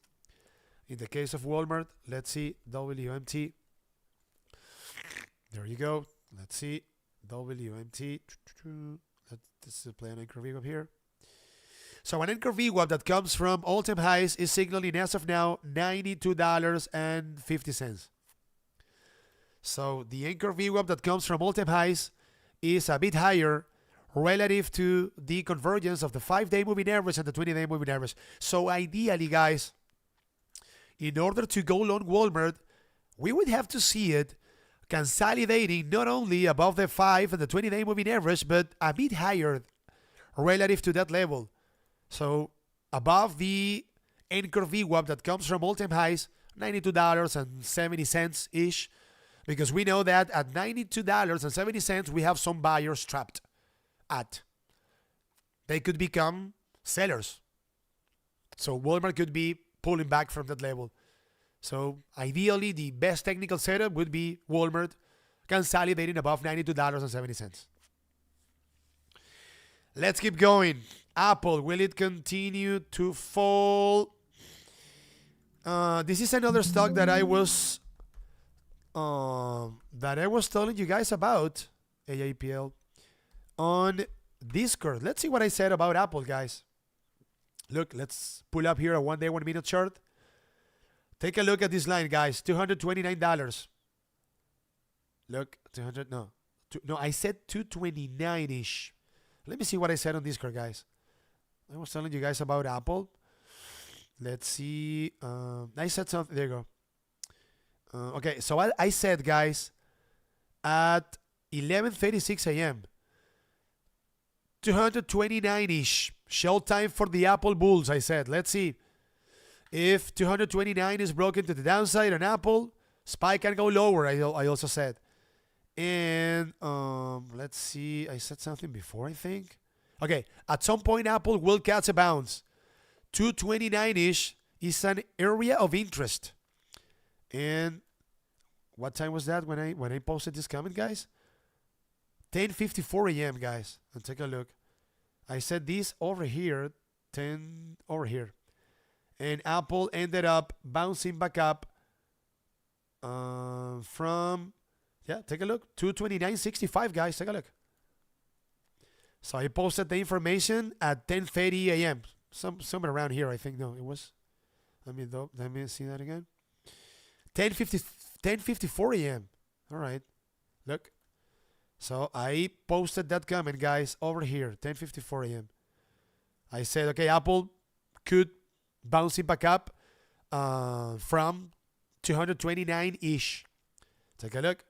Speaker 1: In the case of Walmart, let's see WMT. There you go. Let's see WMT. This is play an anchor VWAP here. So an anchor VWAP that comes from all-time highs is signaling as of now $92.50. So the anchor VWAP that comes from all-time highs is a bit higher relative to the convergence of the 5-day moving average and the 20-day moving average. So ideally, guys, in order to go long Walmart, we would have to see it consolidating not only above the 5 and the 20-day moving average, but a bit higher relative to that level. So above the anchor VWAP that comes from all-time highs, $92.70-ish, because we know that at $92.70, we have some buyers trapped at. They could become sellers. So Walmart could be pulling back from that level. So ideally, the best technical setup would be Walmart consolidating above $92.70. Let's keep going. Apple, will it continue to fall? This is another stock that I was telling you guys about, AIPL, on Discord. Let's see what I said about Apple, guys. Look, let's pull up here a 1 day, 1 minute chart. Take a look at this line, guys. $229. Look, 200. No, I said 229-ish. Let me see what I said on Discord, guys. I was telling you guys about Apple. Let's see. I said something. There you go. Okay, so I said, guys, at 11:36 a.m., 229-ish. Show time for the Apple bulls, I said. Let's see. If 229 is broken to the downside on Apple, SPY can go lower, I also said. And let's see. I said something before, I think. Okay, at some point, Apple will catch a bounce. 229-ish is an area of interest. And what time was that when I posted this comment, guys? 10:54 a.m., guys. And take a look. I said this over here, 10 over here. And Apple ended up bouncing back up from, take a look, 229.65, guys. Take a look. So I posted the information at 10:30 a.m. Somewhere around here, I think. No, it was. Let me see that again. 10:54 a.m. All right. Look. So I posted that comment, guys, over here, 10:54 a.m. I said, okay, Apple could bounce it back up from 229-ish. Take a look.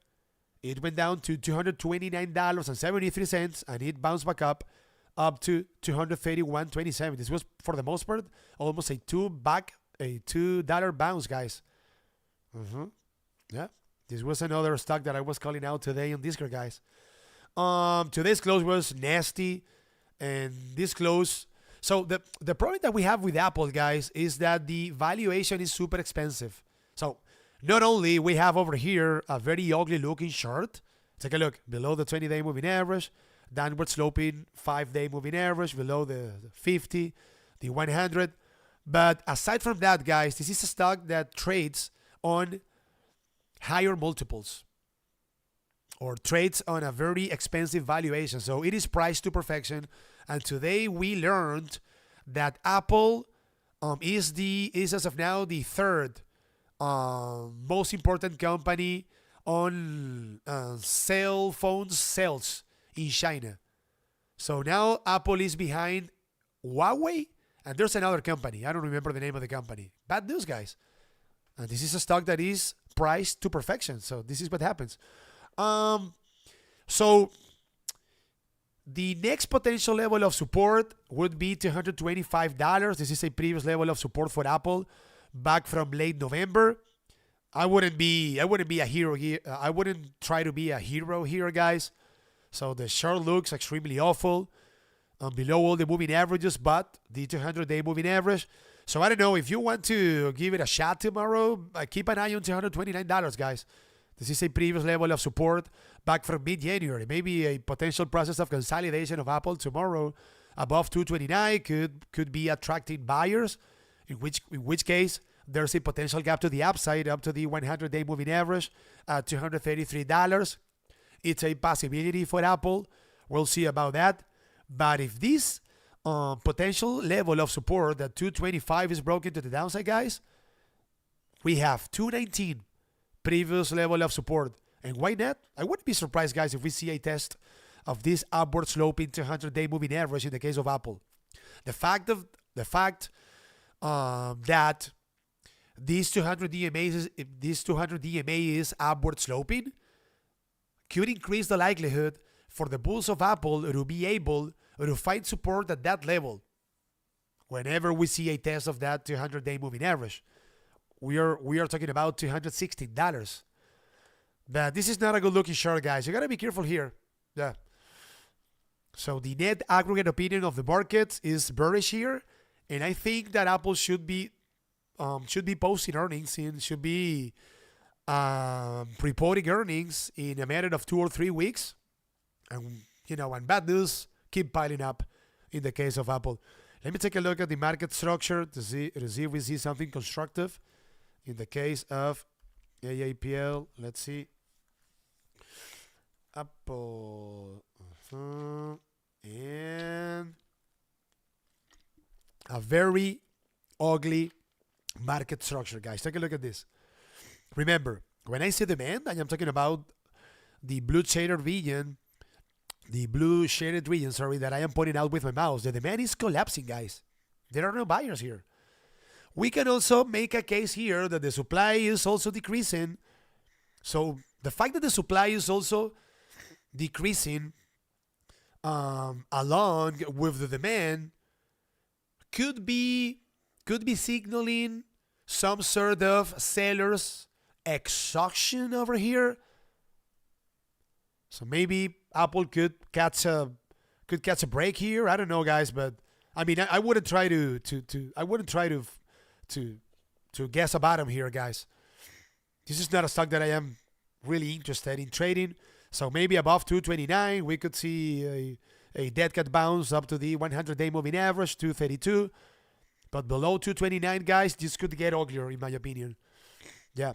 Speaker 1: It went down to $229.73, and it bounced back up to $231.27. This was, for the most part, almost a $2 bounce, guys. Yeah. This was another stock that I was calling out today on Discord, guys. Today's close was nasty, and this close. So the problem that we have with Apple, guys, is that the valuation is super expensive. So not only we have over here a very ugly looking chart. Take a look below the 20-day moving average, downward sloping 5-day moving average below the 50, the 100. But aside from that, guys, this is a stock that trades on higher multiples or trades on a very expensive valuation. So it is priced to perfection. And today we learned that Apple is as of now the third most important company on cell phone sales in China. So now Apple is behind Huawei, and there's another company. I don't remember the name of the company. Bad news, guys. And this is a stock that is priced to perfection. So this is what happens. So the next potential level of support would be $225. This is a previous level of support for Apple back from late November. I wouldn't be a hero here. I wouldn't try to be a hero here, guys. So the chart looks extremely awful. Below all the moving averages, but the 200-day moving average. So I don't know, if you want to give it a shot tomorrow, keep an eye on $229, guys. This is a previous level of support back from mid-January. Maybe a potential process of consolidation of Apple tomorrow above 229 could be attracting buyers, in which case there's a potential gap to the upside up to the 100-day moving average at $233. It's a possibility for Apple. We'll see about that. But if this potential level of support at 225 is broken to the downside, guys, we have 219 previous level of support. And why not? I wouldn't be surprised, guys, if we see a test of this upward sloping 200-day moving average in the case of Apple. The fact that this 200 DMA is upward sloping could increase the likelihood for the bulls of Apple to be able to find support at that level whenever we see a test of that 200-day moving average. We are talking about $216. But this is not a good looking chart, guys. You gotta be careful here. Yeah. So the net aggregate opinion of the market is bearish here, and I think that Apple should be posting earnings and should be reporting earnings in a matter of 2 or 3 weeks. And when bad news keep piling up in the case of Apple. Let me take a look at the market structure to see if we see something constructive. In the case of AAPL, let's see. Apple. And a very ugly market structure, guys. Take a look at this. Remember, when I say demand, I am talking about the blue shaded region, that I am pointing out with my mouse. The demand is collapsing, guys. There are no buyers here. We can also make a case here that the supply is also decreasing. So the fact that the supply is also decreasing along with the demand could be signaling some sort of seller's exhaustion over here. So maybe Apple could catch a break here. I don't know, guys, but I mean, I wouldn't try to guess a bottom here, guys. This is not a stock that I am really interested in trading. So maybe above 229, we could see a dead cat bounce up to the 100-day moving average, 232. But below 229, guys, this could get uglier, in my opinion. Yeah.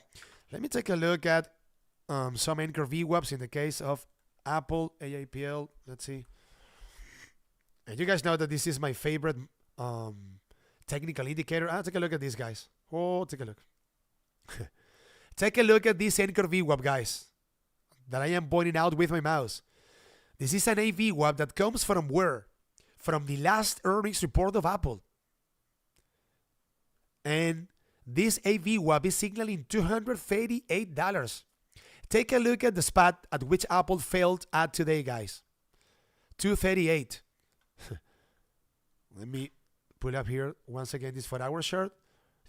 Speaker 1: Let me take a look at some anchor VWAPs in the case of Apple, AAPL. Let's see. And you guys know that this is my favorite technical indicator. Take a look at these, guys. Oh, take a look. Take a look at this anchor VWAP, guys, that I am pointing out with my mouse. This is an AVWAP that comes from where? From the last earnings report of Apple. And this AVWAP is signaling $238. Take a look at the spot at which Apple failed at today, guys. 238. Let me pull up here once again this 4-hour chart.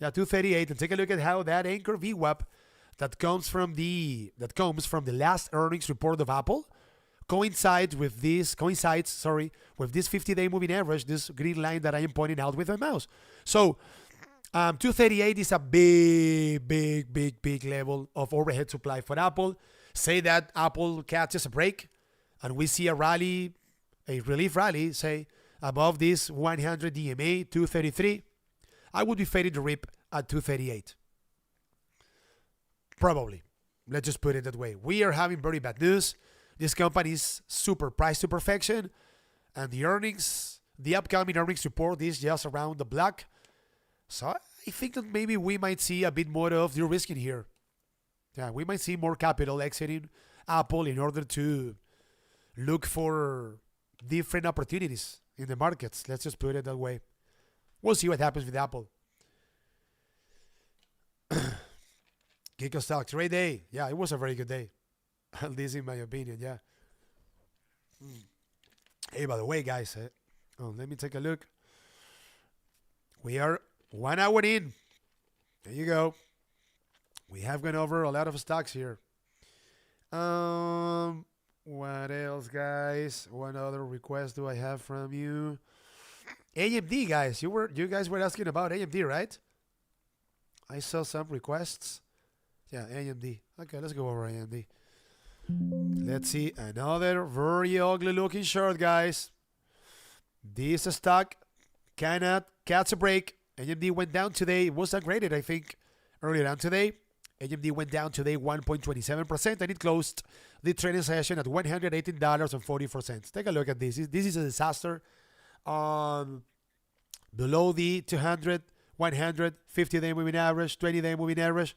Speaker 1: Yeah, 238. And take a look at how that anchor VWAP that comes from the last earnings report of Apple coincides with this 50-day moving average, this green line that I am pointing out with my mouse. So 238 is a big level of overhead supply for Apple. Say that Apple catches a break and we see a rally, a relief rally, say above this 100 DMA 233. I would be fading the rip at 238. Probably. Let's just put it that way. We are having very bad news. This company is super priced to perfection, and the upcoming earnings report is just around the block. So I think that maybe we might see a bit more of de-risking here. Yeah, we might see more capital exiting Apple in order to look for different opportunities in the markets. Let's just put it that way. We'll see what happens with Apple. Geeko stocks, great day. Yeah, it was a very good day. At least in my opinion, yeah. Hey, by the way, guys, let me take a look. We are 1 hour in. There you go. We have gone over a lot of stocks here. What else, guys? What other request do I have from you? AMD, guys. You guys were asking about AMD, right? I saw some requests. Yeah, AMD. Okay, let's go over AMD. Let's see another very ugly looking chart, guys. This stock cannot catch a break. AMD went down today. It was downgraded, I think, earlier on today. AMD went down today 1.27% and it closed the trading session at $118.44. Take a look at this. This is a disaster. Below the 200, 100, 50-day moving average, 20-day moving average.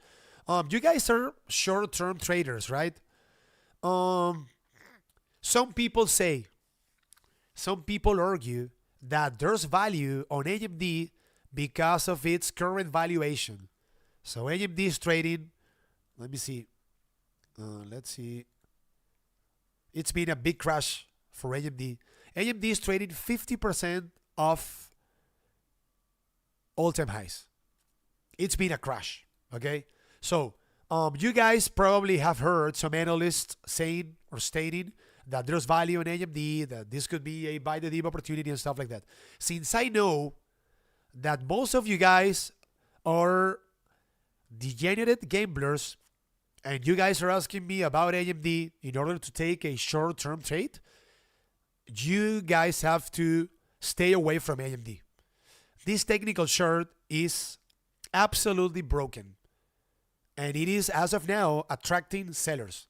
Speaker 1: You guys are short-term traders, right? Some people argue that there's value on AMD because of its current valuation. So AMD is trading, let me see. Let's see. It's been a big crash for AMD. AMD is trading 50% off all-time highs. It's been a crash, okay? So you guys probably have heard some analysts saying or stating that there's value in AMD, that this could be a buy the dip opportunity and stuff like that. Since I know that most of you guys are degenerate gamblers and you guys are asking me about AMD in order to take a short-term trade, you guys have to stay away from AMD. This technical chart is absolutely broken. And it is, as of now, attracting sellers.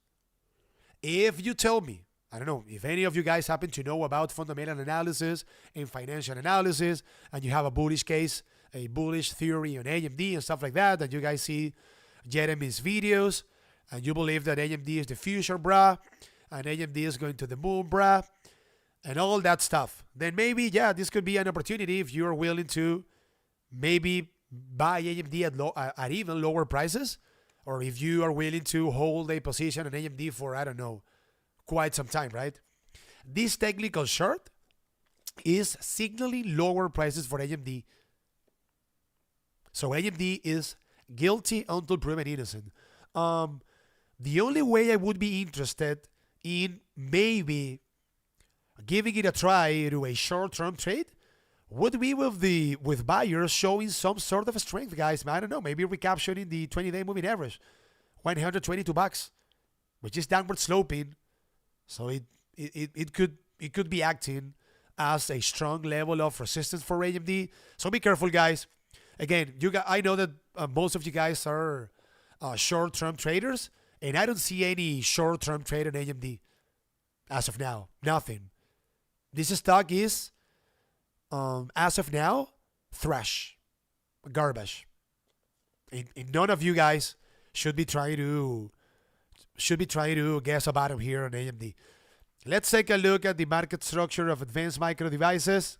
Speaker 1: If you tell me, I don't know, if any of you guys happen to know about fundamental analysis and financial analysis, and you have a bullish case, a bullish theory on AMD and stuff like that, and you guys see Jeremy's videos, and you believe that AMD is the future, brah, and AMD is going to the moon, brah, and all that stuff, then maybe, yeah, this could be an opportunity if you're willing to maybe buy AMD at even lower prices, or if you are willing to hold a position on AMD for, I don't know, quite some time, right? This technical chart is signaling lower prices for AMD. So AMD is guilty until proven innocent. The only way I would be interested in maybe giving it a try to a short-term trade would be with buyers showing some sort of strength, guys. I don't know, maybe recapturing the 20-day moving average, $122, which is downward sloping. So it could be acting as a strong level of resistance for AMD. So be careful, guys. Again, I know that most of you guys are short-term traders, and I don't see any short-term trade on AMD as of now. Nothing. This stock is, as of now, trash, garbage. And none of you guys should be trying to guess a bottom here on AMD. Let's take a look at the market structure of advanced micro devices.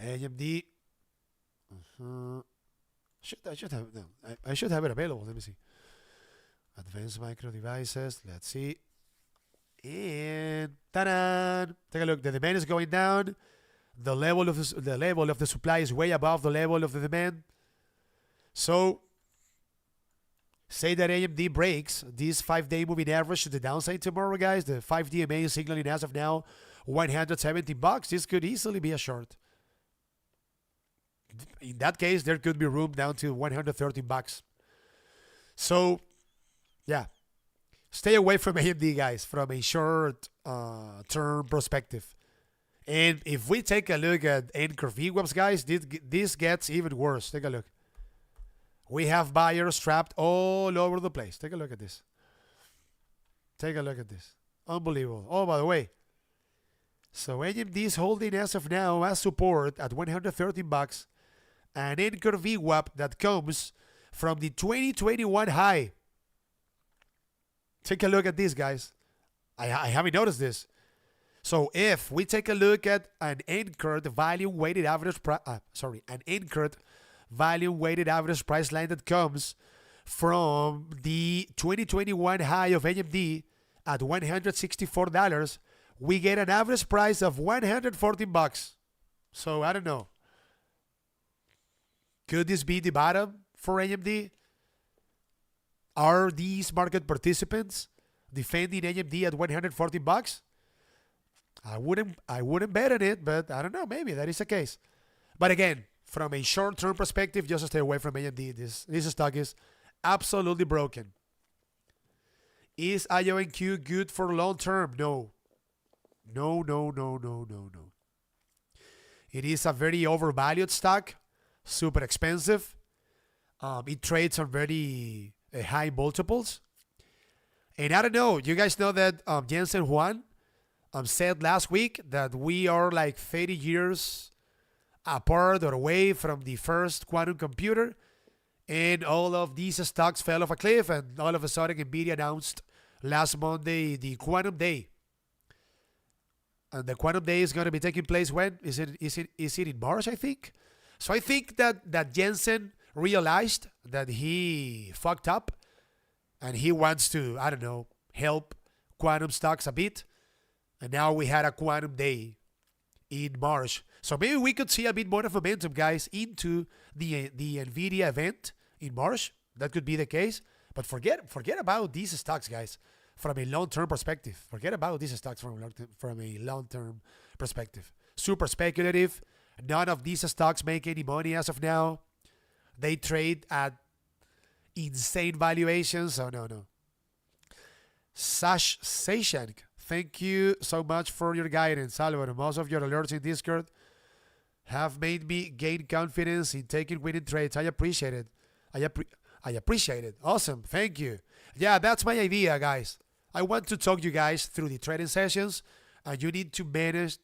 Speaker 1: AMD. I should have it available. Let me see. Advanced micro devices. Let's see. And ta-da! Take a look. The demand is going down. The level of the supply is way above the level of the demand. So, say that AMD breaks this 5-day moving average to the downside tomorrow, guys. The 5DMA is signaling as of now $170. This could easily be a short. In that case, there could be room down to $130. So, yeah. Stay away from AMD, guys, from a short-term perspective. And if we take a look at anchor VWAPs, guys, this gets even worse. Take a look. We have buyers trapped all over the place. Take a look at this. Take a look at this. Unbelievable. Oh, by the way, so AMD is holding as of now as support at $113, an anchor VWAP that comes from the 2021 high. Take a look at this, guys. I haven't noticed this. So if we take a look at an anchored volume weighted average price line that comes from the 2021 high of AMD at $164, we get an average price of $114. So I don't know. Could this be the bottom for AMD? Are these market participants defending AMD at $140? I wouldn't bet on it, but I don't know. Maybe that is the case. But again, from a short-term perspective, just stay away from AMD. This stock is absolutely broken. Is IONQ good for long-term? No. No. It is a very overvalued stock, super expensive. It trades on very high multiples. And I don't know, you guys know that Jensen Juan said last week that we are like 30 years apart or away from the first quantum computer, and all of these stocks fell off a cliff, and all of a sudden Nvidia announced last Monday the quantum day. And the quantum day is going to be taking place when? Is it in March, I think? So I think that Jensen realized that he fucked up and he wants to, I don't know, help quantum stocks a bit. And now we had a quantum day in March. So maybe we could see a bit more of momentum, guys, into the Nvidia event in March. That could be the case. But forget about these stocks, guys, from a long-term perspective. Forget about these stocks from a long-term perspective. Super speculative. None of these stocks make any money as of now. They trade at insane valuations. So no. Sash Seshank, thank you so much for your guidance, Alvaro. Most of your alerts in Discord have made me gain confidence in taking winning trades. I appreciate it. I appreciate it. Awesome. Thank you. Yeah, that's my idea, guys. I want to talk you guys through the trading sessions, and you need to manage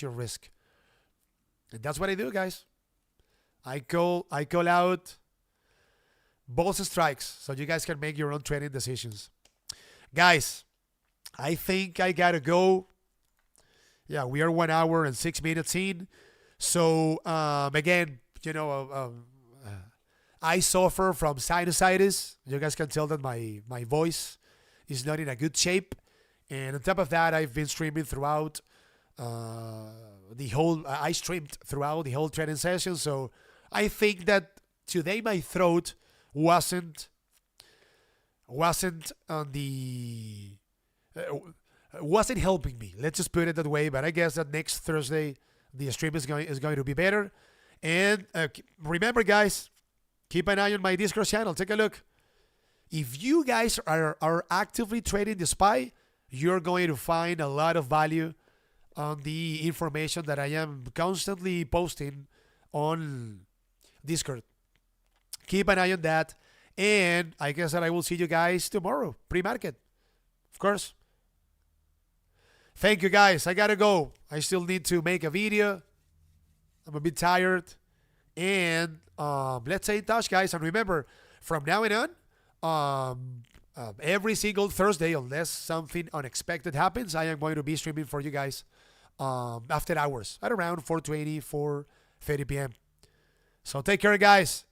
Speaker 1: your risk. And that's what I do, guys. I call out balls strikes so you guys can make your own trading decisions. Guys, I think I gotta go. Yeah, we are 1 hour and 6 minutes in. So again, I suffer from sinusitis. You guys can tell that my voice is not in a good shape. And on top of that, I've been streaming throughout I streamed throughout the whole trading session. So I think that today my throat wasn't helping me. Let's just put it that way. But I guess that next Thursday the stream is going to be better. And remember, guys, keep an eye on my Discord channel. Take a look. If you guys are actively trading the SPY, you're going to find a lot of value on the information that I am constantly posting on Discord. Keep an eye on that. And I guess that I will see you guys tomorrow, pre-market, of course. Thank you, guys. I gotta go. I still need to make a video. I'm a bit tired. And let's stay in touch, guys. And remember, from now on, every single Thursday, unless something unexpected happens, I am going to be streaming for you guys after hours at around 4:20, 4:30 p.m. So take care, guys.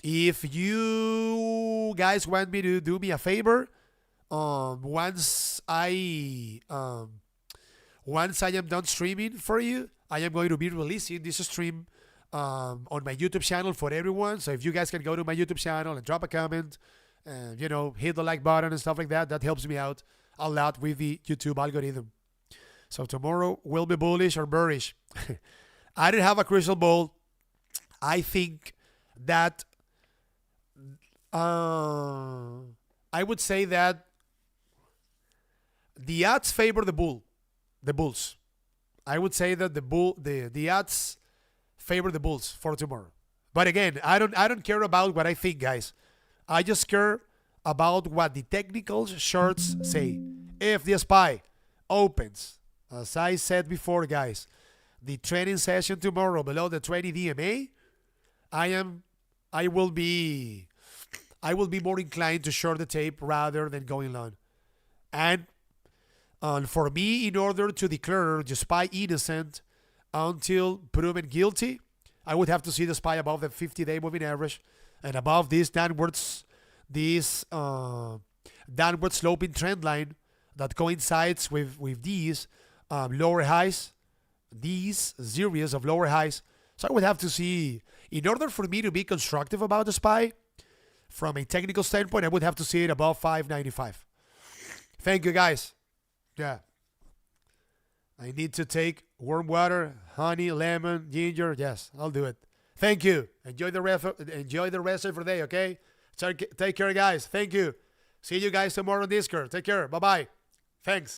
Speaker 1: If you guys want me to do me a favor, once I am done streaming for you, I am going to be releasing this stream on my YouTube channel for everyone. So if you guys can go to my YouTube channel and drop a comment and, hit the like button and stuff like that, that helps me out a lot with the YouTube algorithm. So tomorrow will be bullish or bearish. I didn't have a crystal ball. I think that I would say that the odds favor the bulls. I would say that the odds favor the bulls for tomorrow. But again, I don't care about what I think, guys. I just care about what the technical charts say. If the SPY opens, as I said before, guys, the trading session tomorrow below the 20 DMA, I will be more inclined to short the tape rather than going long. And for me, in order to declare the SPY innocent until proven guilty, I would have to see the SPY above the 50-day moving average and above this downward sloping trend line that coincides with these lower highs, these series of lower highs. So I would have to see, in order for me to be constructive about the SPY, from a technical standpoint, I would have to see it above 595. Thank you, guys. Yeah. I need to take warm water, honey, lemon, ginger. Yes, I'll do it. Thank you. Enjoy the rest of your day, okay? Take care, guys. Thank you. See you guys tomorrow on Discord. Take care. Bye-bye. Thanks.